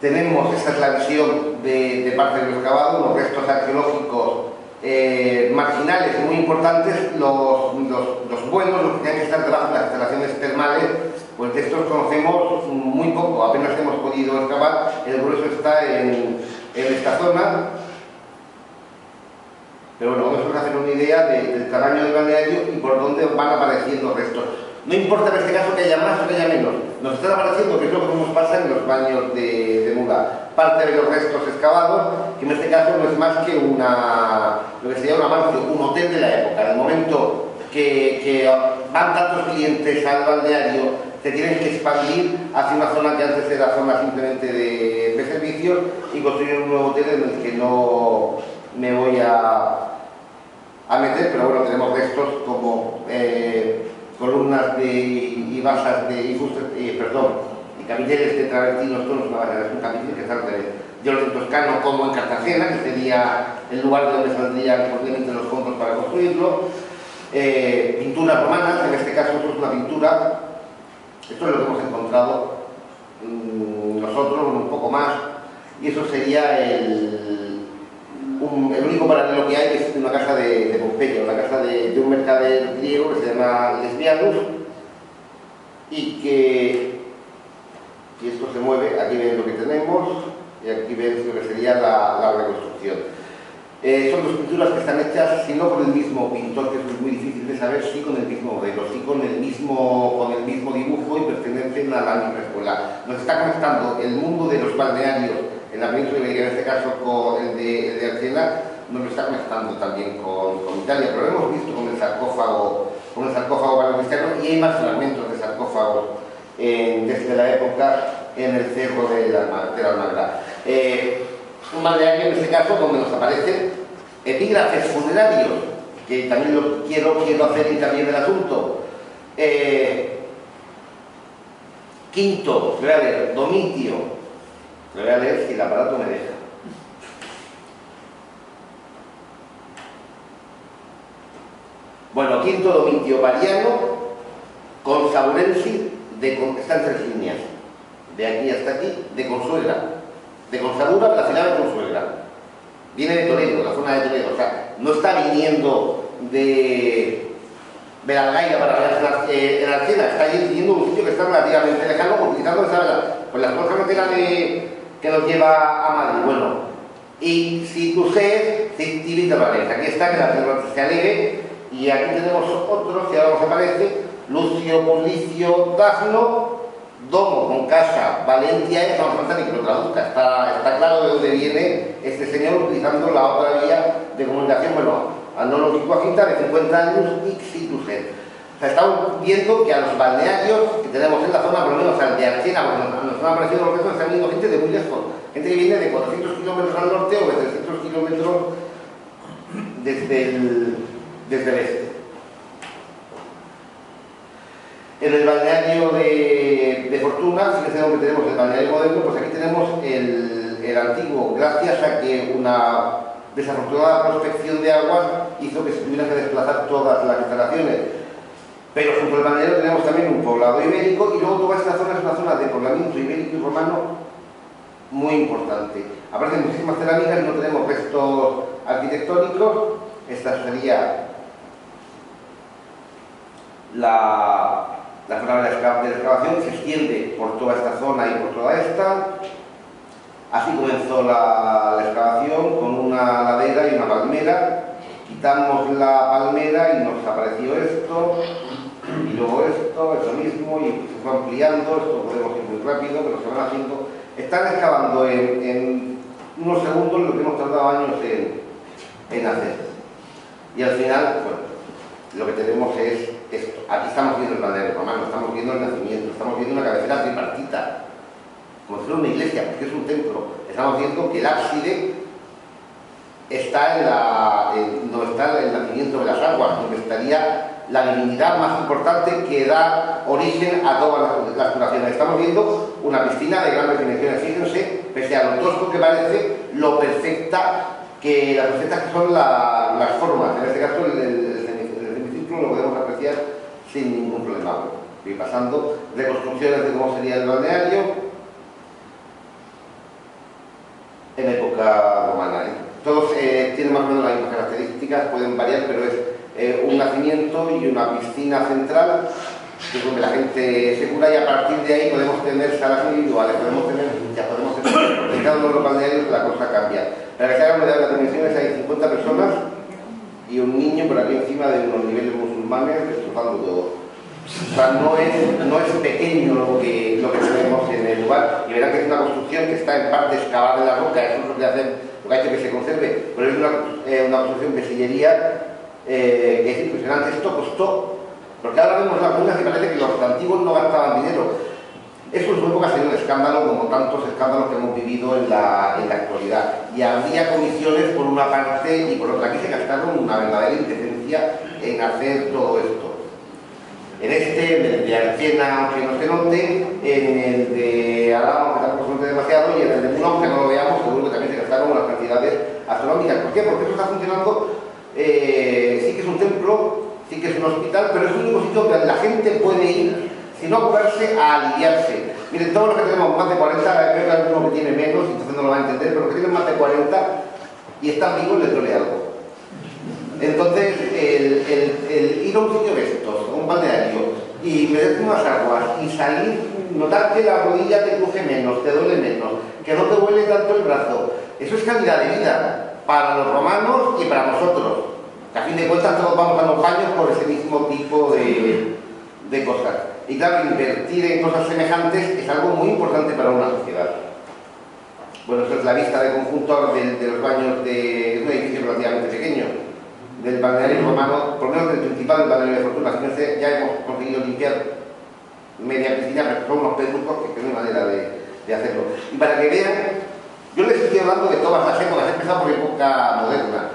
Tenemos, esta es la visión de parte del excavado, unos restos arqueológicos marginales muy importantes, los buenos, los que tienen que estar debajo de las instalaciones termales, pues de estos conocemos muy poco, apenas hemos podido excavar, el grueso está en esta zona, pero bueno, vamos a hacer una idea del tamaño del balneario y por dónde van apareciendo restos. No importa en este caso que haya más o que haya menos, nos están apareciendo, que es lo que nos pasa en los baños de Mula. Parte de los restos excavados, que en este caso no es más que lo que sería un avance, un hotel de la época. En el momento que van tantos clientes al balneario, se tienen que expandir hacia una zona que antes era zona simplemente de servicios y construir un nuevo hotel en el que no me voy a meter, pero bueno, tenemos restos como columnas y basas y capiteles de travertinos, todos una base, es un capitel que está de orden toscano como en Cartagena, que sería el lugar de donde saldrían posiblemente los fondos para construirlo. Pinturas romanas, en este caso esto es una pintura, esto es lo que hemos encontrado nosotros, un poco más, y eso sería el único paralelo que hay, que es una casa de Pompeya, una casa de un mercader griego que se llama Lesbianus, y que, si esto se mueve, aquí ven lo que tenemos, y aquí ven lo que sería la reconstrucción. Son dos pinturas que están hechas, si no con el mismo pintor, que es muy difícil de saber, sí con el mismo modelo, sí con el mismo dibujo y pertenecen a la misma escuela. Nos está conectando el mundo de los balnearios en la península ibérica, en este caso con el de Argela, nos lo está conectando también con Italia, pero lo hemos visto con el sarcófago para los cristianos, y hay más fragmentos de sarcófagos desde la época en el cerro de la Almagra. Un balneario en este caso donde nos aparecen epígrafes funerarios, que también lo quiero hacer hincapié en el asunto. Quinto, voy a leer, Domitio, lo voy a leer si el aparato me deja. Bueno, Quinto Domitio Variano, con Saurensis, está en 3 líneas, de aquí hasta aquí, de Consuegra. De Consadura, la ciudad de Consuegra. Viene de Toledo, la zona de Toledo. O sea, no está viniendo de Belalgaida para quedarse en Argela, está viniendo un sitio que está relativamente lejano, utilizando pues las cosas que nos lleva a Madrid. Bueno, y si tú sees, Tibita Valencia. Aquí está, que la tierra se alegue, y aquí tenemos otros, que ahora nos aparece, Lucio Publicio Dagno, Domo con casa, Valencia, no hace falta ni que lo traduzca, está claro de dónde viene este señor utilizando la otra vía de comunicación, bueno, analógico agita de 50 años Ixituset. O sea, estamos viendo que a los balnearios que tenemos en la zona, por lo menos al de Archena, porque nos han aparecido los restos, están viniendo gente de muy lejos, gente que viene de 400 kilómetros al norte o de 300 kilómetros desde el este. En el balneario de Fortuna, si que tenemos el balneario moderno, pues aquí tenemos el antiguo, gracias a que una desafortunada prospección de aguas hizo que se tuvieran que desplazar todas las instalaciones. Pero junto al balneario tenemos también un poblado ibérico, y luego toda esta zona es una zona de poblamiento ibérico y romano muy importante. Aparte de muchísimas cerámicas, no tenemos restos arquitectónicos. Esta sería la zona de la excavación, que se extiende por toda esta zona y por toda esta. Así comenzó la excavación, con una ladera y una palmera. Quitamos la palmera y nos apareció esto, y luego esto, eso mismo, y se fue ampliando. Esto podemos ir muy rápido, pero se van haciendo. Están excavando en unos segundos lo que hemos tardado años en hacer. Y al final, bueno, lo que tenemos es esto. Aquí estamos viendo el balneario romano, estamos viendo el nacimiento, estamos viendo una cabecera tripartita, como si fuera una iglesia, porque es un templo. Estamos viendo que el ábside está donde está el nacimiento de las aguas, donde estaría la divinidad más importante que da origen a todas las curaciones. Estamos viendo una piscina de grandes dimensiones. Fíjense, pese a lo tosco que parece, lo perfectas que son las formas. En este caso, el semicírculo lo podemos apreciar sin ningún problema. Y pasando reconstrucciones de cómo sería el balneario en época romana. Todos tienen más o menos las mismas características, pueden variar, pero es un nacimiento y una piscina central, que es donde la gente se cura, y a partir de ahí podemos tener salas individuales, podemos tener en cada uno de los balnearios la cosa cambia. Para que se hagan una idea de las dimensiones, hay 50 personas y un niño por aquí encima de unos niveles musulmanes destrozando todo. O sea, no es pequeño lo que tenemos en el lugar, y verán que es una construcción que está en parte excavada en la roca. Eso es lo que ha hecho que se conserve, pero es una construcción de sillería que es impresionante. Esto costó Porque ahora vemos las ruinas y parece que los antiguos no gastaban dinero. Eso en su época ha sido un escándalo, como tantos escándalos que hemos vivido en la actualidad. Y había comisiones por una parte y por otra. Aquí se gastaron una verdadera indecencia en hacer todo esto. En el de Archena, aunque no se note, en el de Alamo, que tampoco se note demasiado, y en el de Mulón, aunque no lo veamos, seguro que también se gastaron unas cantidades astronómicas. ¿Por qué? Porque esto está funcionando, sí que es un templo, sí que es un hospital, pero es el único sitio donde la gente puede ir sino curarse a aliviarse. Miren, todos los que tenemos más de 40, creo que alguno que tiene menos, entonces no lo va a entender, pero los que tienen más de 40 y están vivos les duele algo. Entonces, el ir a un sitio de estos, a un balneario, y meterte unas aguas y salir, notar que la rodilla te cruje menos, te duele menos, que no te duele tanto el brazo, eso es calidad de vida para los romanos y para nosotros. Que a fin de cuentas todos vamos a los baños por ese mismo tipo de cosas. Y claro, invertir en cosas semejantes es algo muy importante para una sociedad. Bueno, esta es la vista de conjunto de los baños de un edificio relativamente pequeño, del balneario romano, por lo menos del principal del balneario de Fortuna. Fíjense, ya hemos conseguido limpiar media piscina, pero son unos pedruscos que no hay manera de hacerlo. Y para que vean, yo les estoy hablando de todas las épocas, he empezado por época moderna.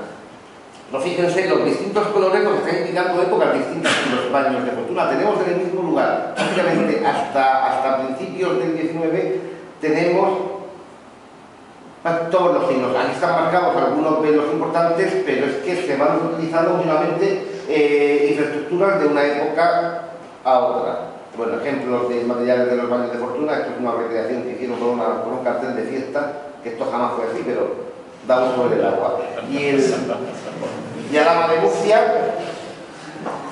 No, fíjense los distintos colores nos están indicando épocas distintas en los baños de Fortuna. Tenemos en el mismo lugar, prácticamente hasta principios del 19, tenemos todos los signos. Aquí están marcados algunos de los importantes, pero es que se van utilizando últimamente infraestructuras de una época a otra. Bueno, ejemplos de materiales de los baños de Fortuna. Esto es una recreación que hicieron con un cartel de fiesta, que esto jamás fue así, pero da un sobre el agua. Y Alhama de Murcia,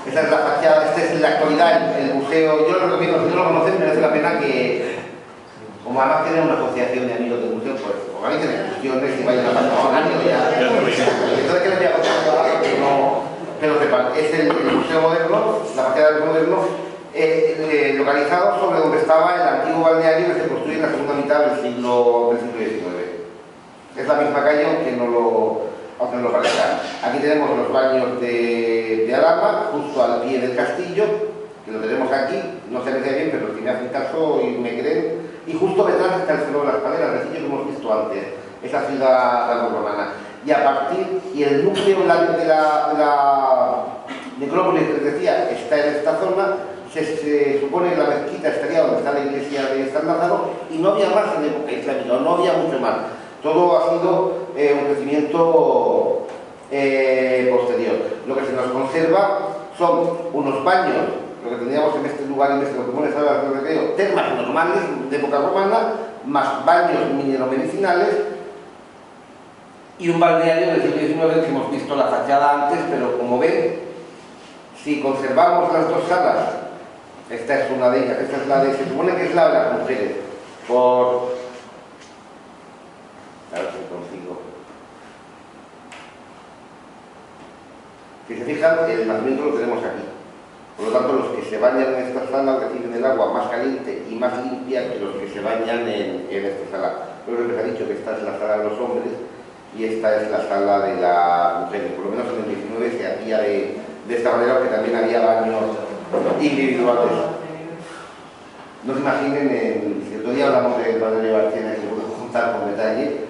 esta es la fachada, este es en la actualidad el museo. Yo lo recomiendo, si no lo conocen, merece la pena que, como además tienen una asociación de amigos del museo, pues organicen excursiones y vayan a pasar un año ya. Entonces, ¿qué les voy a contar ahora? Que lo sepan. Es el museo moderno, la fachada del museo moderno, localizado sobre donde estaba el antiguo balneario que se construyó en la segunda mitad del siglo XIX. Es la misma calle, aunque no lo parezca. Aquí tenemos los baños de Alhama, justo al pie del castillo, que lo tenemos aquí, no se ve bien, pero si me hacen caso y me creen. Y justo detrás está el Cerro de las Paleras, el sitio que hemos visto antes, esa ciudad romana. Y a partir, y el núcleo de la necrópolis que les decía está en esta zona. Se supone que la mezquita estaría donde está la iglesia de San Lázaro, y no había más en época islámica, no había mucho más. Todo ha sido un crecimiento posterior. Lo que se nos conserva son unos baños, lo que tendríamos en este lugar, en este lo que pone salas de recreo, termas normales de época romana, más baños mineromedicinales y un balneario del siglo XIX que hemos visto la fachada antes, pero como ven, si conservamos las dos salas, esta es una de ellas, esta es la de, se supone que es la de las mujeres, por... A ver si consigo. Si se fijan, el nacimiento lo tenemos aquí. Por lo tanto, los que se bañan en esta sala reciben el agua más caliente y más limpia que los que se bañan en esta sala. Luego les he dicho que esta es la sala de los hombres y esta es la sala de las mujeres. Por lo menos en el 19 se hacía de esta manera, que también había baños individuales. No se imaginen, si el otro día hablamos del baño de Barcena, que se puede juntar con detalle.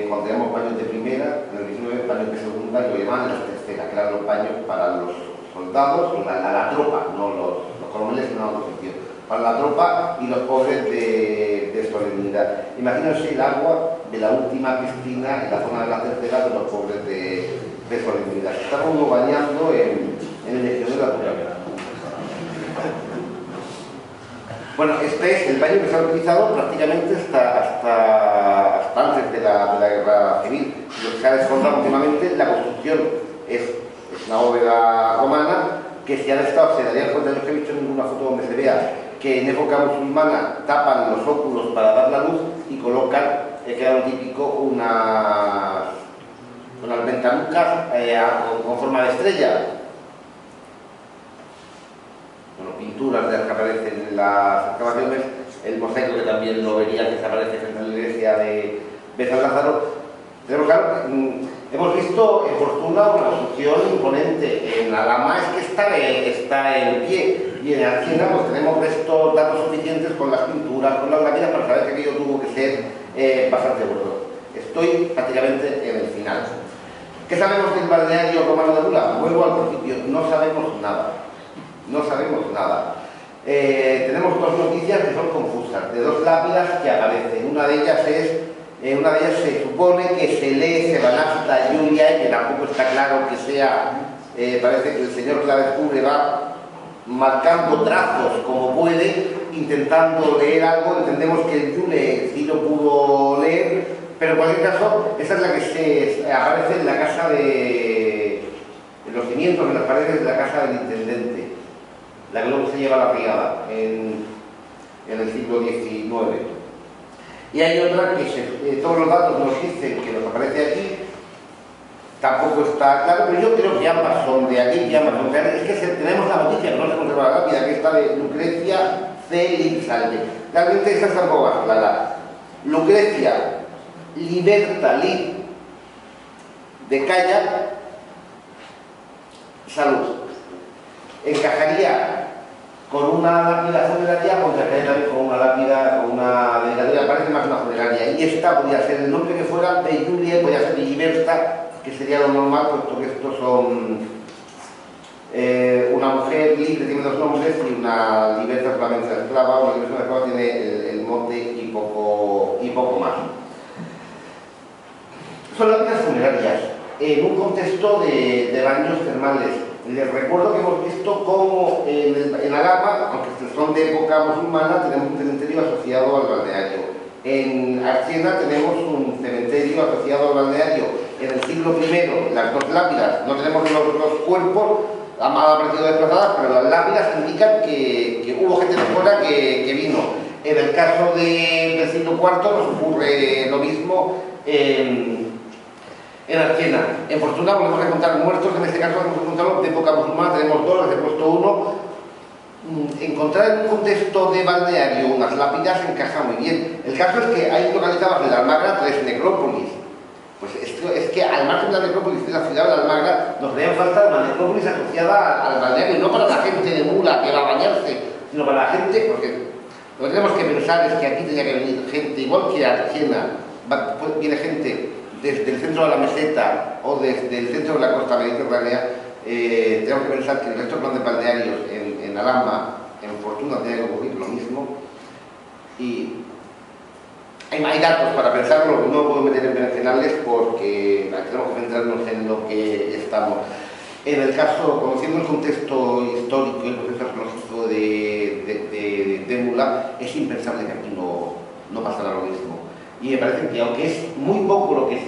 Cuando teníamos baños de primera, en el 19, baños de segunda, y lo llamaban las terceras, que eran los baños para los soldados, la tropa, no los coroneles, no en otro sentido, para la tropa y los pobres de solemnidad. Imagínense el agua de la última piscina en la zona de la tercera de los pobres de solemnidad. Estábamos bañando en el Legionario de la Turca. Bueno, este es el baño que se ha utilizado prácticamente hasta antes de la guerra civil. Lo que se ha desfondado últimamente, la construcción es una bóveda romana que si han estado, se darían cuenta, yo no he visto ninguna foto donde se vea que en época musulmana tapan los óculos para dar la luz y colocan, que era lo típico, unas ventanucas con forma de estrella. Bueno, pinturas de las que aparecen en las excavaciones, el mosaico que también lo vería que se aparece frente a la iglesia de San Lázaro. Tenemos claro, Hemos visto en Fortuna una construcción imponente. En Alhama es que está en pie. Y en Archena pues tenemos datos suficientes con las pinturas, con las láminas, para saber que aquello tuvo que ser bastante bueno. Estoy prácticamente en el final. ¿Qué sabemos del balneario romano de Mula? Vuelvo al principio, no sabemos nada. No sabemos nada. Tenemos dos noticias que son confusas, de dos lápidas que aparecen. Una de ellas se supone que se lee Sebanasta Julia, y que tampoco está claro que sea, parece que el señor que la descubre va marcando trazos como puede, intentando leer algo. Entendemos que el Jule sí lo pudo leer, pero en cualquier caso, esa es la que aparece en la casa en los cimientos, en las paredes de la casa del intendente, la que luego se lleva a la brigada en el siglo XIX. Y hay otra que todos los datos nos dicen que nos aparece aquí, tampoco está claro, pero yo creo que ambas son de aquí, que ambas son reales. Es que tenemos la noticia, que no se conserva la lápida, que está de Lucrecia C. Lipsalde. Realmente esa está un poco más clara. Lucrecia Liberta Lib de Calla, salud. Encajaría con una lápida funeraria, o encajaría también con una lápida, con una dedicatura, parece más una funeraria. Y esta podría ser el nombre que fuera de Julia, podría ser de Liberta, que sería lo normal, puesto que estos son una mujer libre, tiene dos nombres, y una liberta solamente la esclava. Una liberta esclava tiene el mote y poco más. Son lápidas funerarias, en un contexto de baños termales. Les recuerdo que hemos visto cómo en Alhama, aunque son de época musulmana, tenemos un cementerio asociado al balneario. En Archena tenemos un cementerio asociado al balneario. En el siglo I, las dos lápidas, no tenemos los cuerpos, han aparecido desplazadas, pero las lápidas indican que hubo gente de fuera que vino. En el caso del siglo IV nos ocurre lo mismo en Archena. En Fortuna volvemos a encontrar muertos, en este caso hemos encontrado de época musulmana, tenemos dos, les he puesto uno. Encontrar en un contexto de balneario unas lápidas encaja muy bien. El caso es que hay localizadas en la Almagra 3 necrópolis. Pues es que al margen de la necrópolis de la ciudad de la Almagra nos haría falta una necrópolis asociada al balneario, y no para la gente de Mula que va a bañarse, sino para la gente, porque lo que tenemos que pensar es que aquí tenía que venir gente, igual que a Archena, viene gente desde el centro de la meseta o desde el centro de la costa mediterránea. Tenemos que pensar que el resto de planes balnearios en Alhama, en Fortuna, tiene que ocurrir lo mismo. Y hay datos para pensarlo, no puedo meter en berenjenales porque tenemos que centrarnos en lo que estamos. En el caso, conociendo el contexto histórico y el proceso arqueológico de Mula, es impensable que aquí no pasara lo mismo. Y me parece que, aunque es muy poco lo que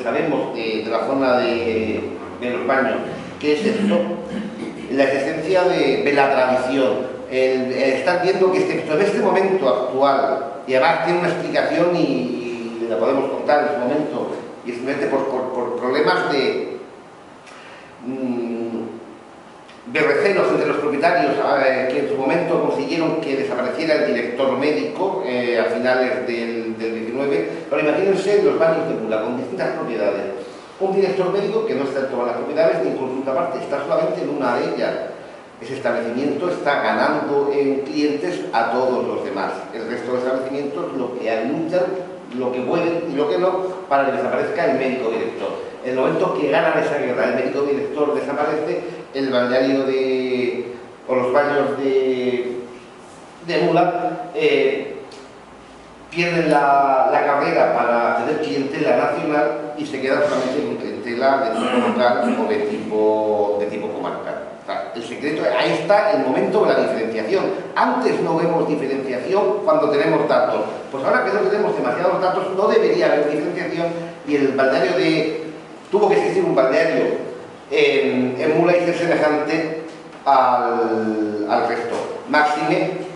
sabemos de la zona de los baños, ¿qué es esto? La existencia de la tradición, el estar viendo que en este momento actual, y además tiene una explicación y la podemos contar en su momento, y es simplemente por problemas de recelos entre los propietarios, que en su momento consiguieron que desapareciera el director médico a finales del 19. Pero imagínense los baños de Mula con distintas propiedades. Un director médico que no está en todas las propiedades, ni en consulta aparte, está solamente en una de ellas. Ese establecimiento está ganando en clientes a todos los demás. El resto de establecimientos lo que luchan, lo que pueden y lo que no, para que desaparezca el médico director. En el momento que ganan esa guerra, el médico director desaparece, el balneario o los baños de Mula pierden la carrera para tener clientela nacional y se quedan solamente con clientela de tipo local o de tipo comarcal. O sea, el secreto, ahí está el momento de la diferenciación. Antes no vemos diferenciación cuando tenemos datos. Pues ahora que no tenemos demasiados datos, no debería haber diferenciación, y el balneario tuvo que existir un balneario en Mula y ser semejante al resto. Máxime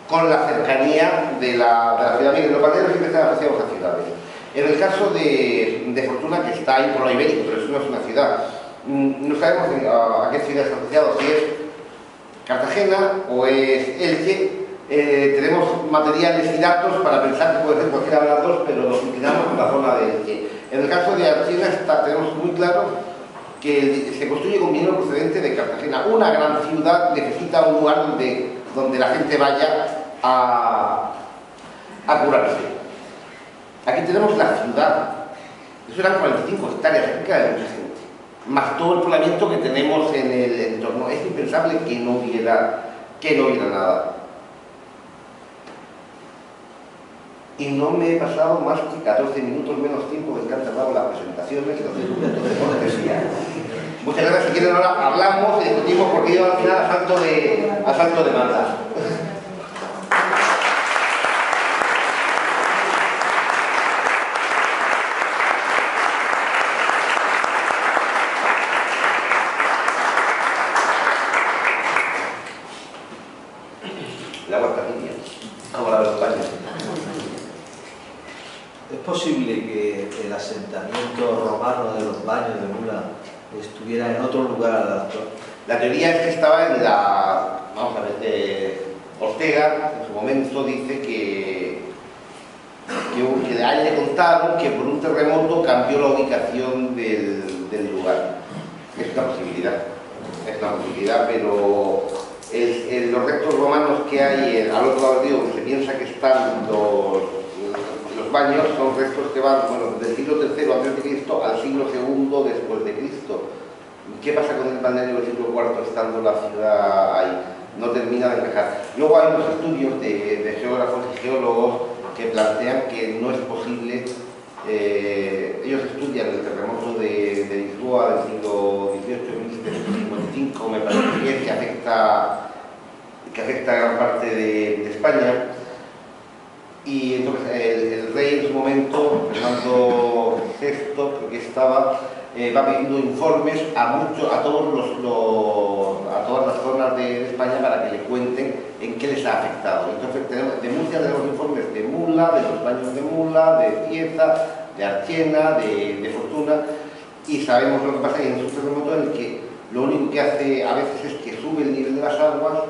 con la cercanía de la ciudad. Miren, los balnearios siempre están asociados a ciudades. En el caso de Fortuna, que está ahí por lo ibérico, pero eso no es una ciudad, no sabemos a qué ciudad está asociado, si es Cartagena o es Elche. Tenemos materiales y datos para pensar que puede ser cualquiera de las dos, pero nos inclinamos en la zona de Elche. En el caso de Archena tenemos muy claro que se construye con dinero procedente de Cartagena. Una gran ciudad necesita un lugar donde la gente vaya a curarse. Aquí tenemos la ciudad. Eso eran 45 hectáreas, aquí cabe mucha gente. Más todo el poblamiento que tenemos en el entorno. Es impensable que no hubiera nada. Y no me he pasado más que 14 minutos menos tiempo del que han tardado las presentaciones y los documentos de cortesía. Muchas gracias. Si quieren ahora hablamos y discutimos, porque yo al final asalto de banda. La cuarta línea, como la de los baños. ¿Es posible que el asentamiento romano de los Baños de Mula estuviera en otro lugar al actual? La teoría es que estaba en vamos a ver, Ortega en su momento dice que a él le contaron que por un terremoto cambió la ubicación del lugar. Es una posibilidad, pero los restos romanos que hay al otro lado del río, que se piensa que están los baños, son restos que van del siglo III a.C. al siglo II después de Cristo. ¿Qué pasa con el balneario del siglo IV estando la ciudad ahí? No termina de encajar. Luego hay unos estudios de geógrafos y geólogos que plantean que no es posible. Ellos estudian el terremoto de Lisboa del siglo XVIII, 1755, me parece bien, que afecta a gran parte de España. Y entonces el rey en su momento, Fernando VI, creo que estaba, va pidiendo informes a todas las zonas de España para que le cuenten en qué les ha afectado. Entonces de Murcia tenemos informes de Mula, de los baños de Mula, de Cieza, de Archena, de Fortuna, y sabemos lo que pasa en un terremoto en el que lo único que hace a veces es que sube el nivel de las aguas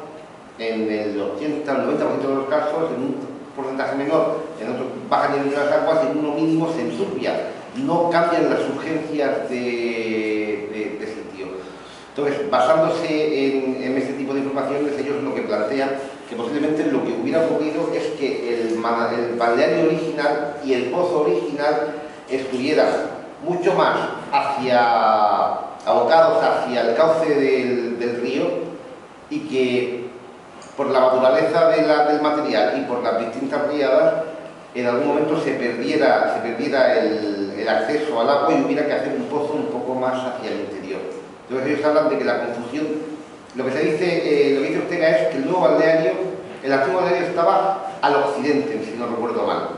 en el 80 al 90% de los casos, en un porcentaje menor, en otro baja el nivel de las aguas, y en uno mínimo se ensupia. No cambian las urgencias de sentido. Entonces, basándose en este tipo de informaciones, ellos lo que plantean que posiblemente lo que hubiera ocurrido es que el balneario original y el pozo original estuvieran mucho más abocados hacia el cauce del río, y que por la naturaleza del material y por las distintas riadas en algún momento se perdiera el acceso al agua y hubiera que hacer un pozo un poco más hacia el interior. Entonces ellos hablan de que la confusión, lo que dice Ortega es que el nuevo balneario, el antiguo balneario estaba al occidente, si no recuerdo mal,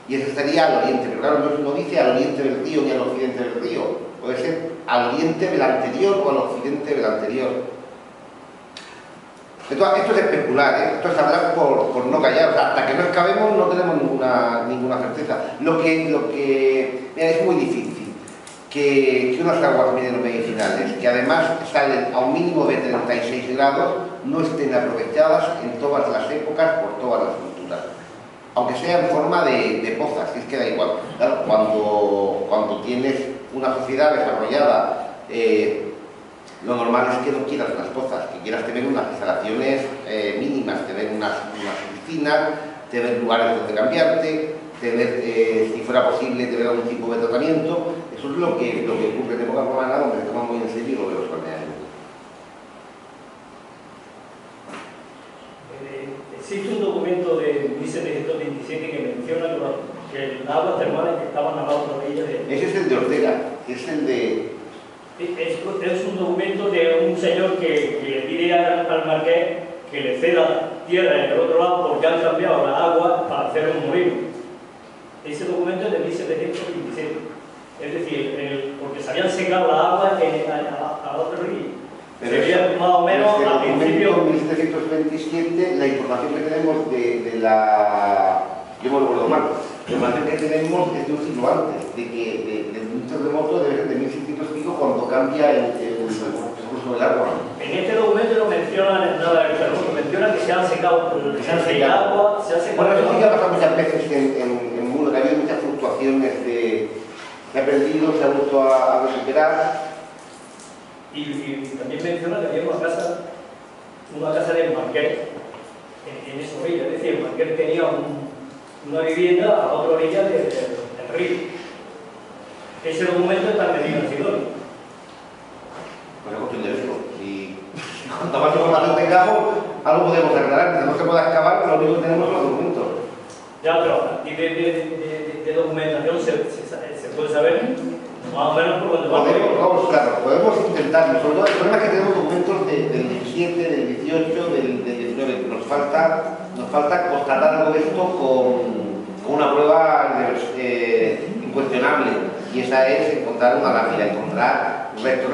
y ese estaría al oriente, pero claro, no dice al oriente del río ni al occidente del río, puede ser al oriente del anterior o al occidente del anterior. Esto es especular, esto es hablar por no callar. O sea, hasta que no excavemos no tenemos ninguna certeza. Lo que mira, es muy difícil que unas aguas minero-medicinales, que además salen a un mínimo de 36 grados, no estén aprovechadas en todas las épocas por todas las culturas, aunque sea en forma de pozas, que es que da igual. Claro, cuando tienes una sociedad desarrollada, lo normal es que no quieras unas pozas, que quieras tener unas instalaciones mínimas, tener unas piscinas, tener lugares donde cambiarte, tener, si fuera posible, tener algún tipo de tratamiento. Eso es lo que ocurre en época romana, donde se toma muy en serio lo de los balnearios. Existe un documento de 1727 que menciona que las aguas termales que estaban a la otra orilla de... Ese es el de Ortega, es el de... Es un documento de un señor que le pide al marqués que le ceda tierra en el otro lado porque han cambiado las aguas para hacer un molino. Ese documento es de 1727. Es decir, porque se habían secado las aguas a la otra orilla. Sería más o menos al principio... En 1727, la información que tenemos de la... Yo me lo recuerdo mal. La información que tenemos es de un siglo antes, de un terremoto de 1605, cuando cambia el curso del agua. En este documento no menciona nada del terremoto, menciona que se han secado el agua, se ha secado... Bueno, eso sí que ha pasado muchas veces en Mula, que ha habido muchas fluctuaciones de se ha perdido, se ha vuelto a recuperar. Y también menciona que había una casa de Marqués en esa orilla, es decir, Marqués tenía una vivienda a la otra orilla del río. Ese documento está metido en Sidonio. Pues es cuestión de eso. Y cuanto más información tengamos, algo podemos aclarar. Si no se puede excavar, pero lo único que tenemos son los documentos. Ya, pero a partir de documentación se puede saber más o menos por dónde va. Claro, podemos intentarlo. Sobre todo el problema es que tenemos documentos del 17, del 18, del 19. Nos falta constatar algo de esto con una prueba incuestionable. Y esa es encontrar una lápida, encontrar restos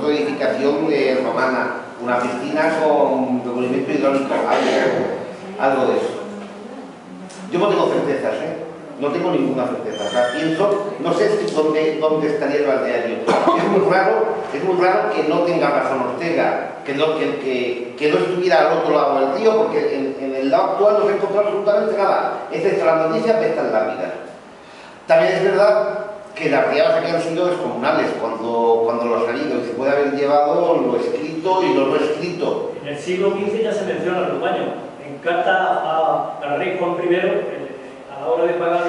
de edificación romana, una piscina con recubrimiento hidráulico, algo de eso. Yo no tengo certezas, no tengo ninguna certeza. O sea, pienso, no sé dónde estaría el balneario. Es muy raro que no tenga razón Ortega, que no estuviera al otro lado del río, porque en el lado actual no se encontró absolutamente nada, excepto las noticias de estas lápidas. También es verdad que las riadas aquí han sido descomunales cuando lo han salido, y se puede haber llevado lo escrito y lo no escrito. En el siglo XV ya se mencionan los baños. En carta al rey Juan I, a la hora de pagar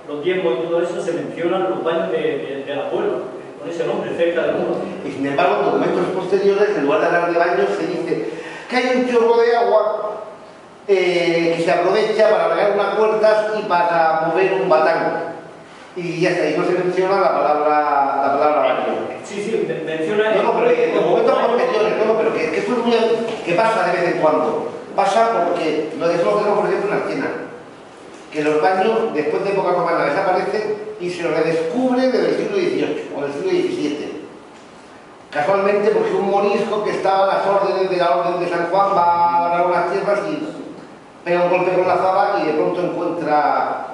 los diezmos y todo eso, se mencionan los baños de la puebla, con ese nombre, cerca del muro. Y sin embargo, en documentos posteriores, en lugar de hablar de baños, se dice que hay un chorro de agua que se aprovecha para regar unas puertas y para mover un batán. Y ya está, y no se menciona la palabra baño. Sí, menciona... No, pero en documentos posteriores, pero que esto es muy... que pasa de vez en cuando. Pasa porque lo tenemos, por ejemplo, en Archena, que los baños, después de época romana, desaparecen y se redescubre desde el siglo XVIII o del siglo XVII. Casualmente, porque un morisco que estaba a las órdenes de la Orden de San Juan va a agarrar unas tierras y pega un golpe con la fava y de pronto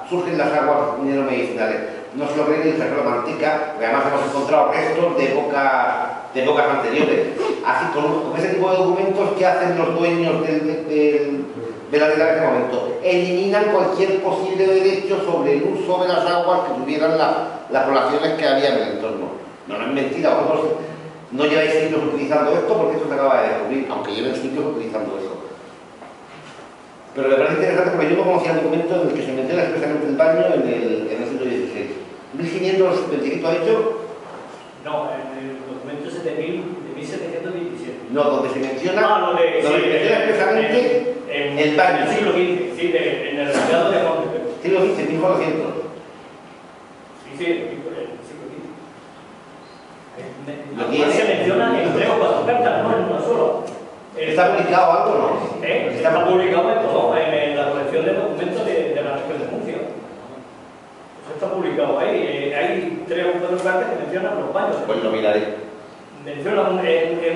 surgen las aguas minero-medicinales. No se lo creen ni se lo mantica, porque además hemos encontrado restos de épocas anteriores. Así, con ese tipo de documentos, ¿qué hacen los dueños de la tierra en ese momento? Eliminan cualquier posible derecho sobre el uso de las aguas que tuvieran las poblaciones que había en el entorno. No es mentira, vosotros no lleváis siglos utilizando esto porque esto se acaba de descubrir, aunque lleven siglos utilizando eso. Pero me parece interesante porque yo no conocía el documento en el que se menciona expresamente el baño en el siglo XVI. ¿1525 ha dicho? No, en el documento es de 1717. No, donde se menciona, donde se menciona expresamente el baño. En el siglo XV, sí, en el reinado de Juan I. Siglo XV, 1400. Sí, en el siglo XV. Se menciona en 3 o 4 cartas, no en una sola. ¿Está publicado algo o no? Está publicado en todo, en la colección de documentos de la región de Murcia. Eso está publicado ahí. Hay 3 o 4 cartas que mencionan los baños. Pues lo miraré. En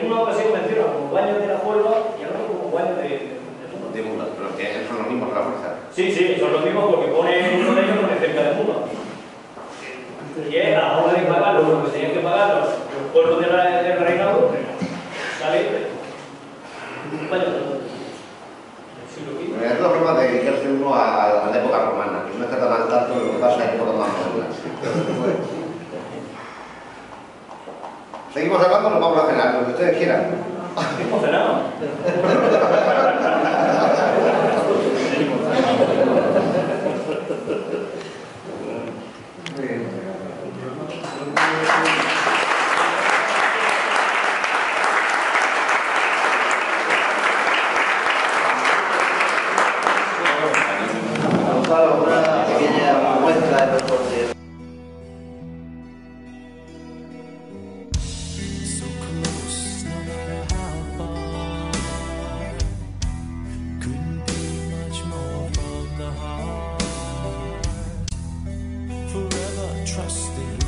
una ocasión mencionan los baños de la Huelva y ahora como baños de Mula. Pero que son los mismos a la fuerza. Sí, son los mismos porque pone uno de ellos pone cerca de Mula. Y es a la hora de pagar lo que tenían que pagar los pueblos del reinado, sale. Vaya, es la forma de dedicarse uno a la época romana, que no está tan al tanto de lo que pasa en época más moderna. Seguimos hablando, nos vamos a cenar, lo que ustedes quieran. ¿Hemos cenado? Una pequeña muestra de recorte. Forever trusting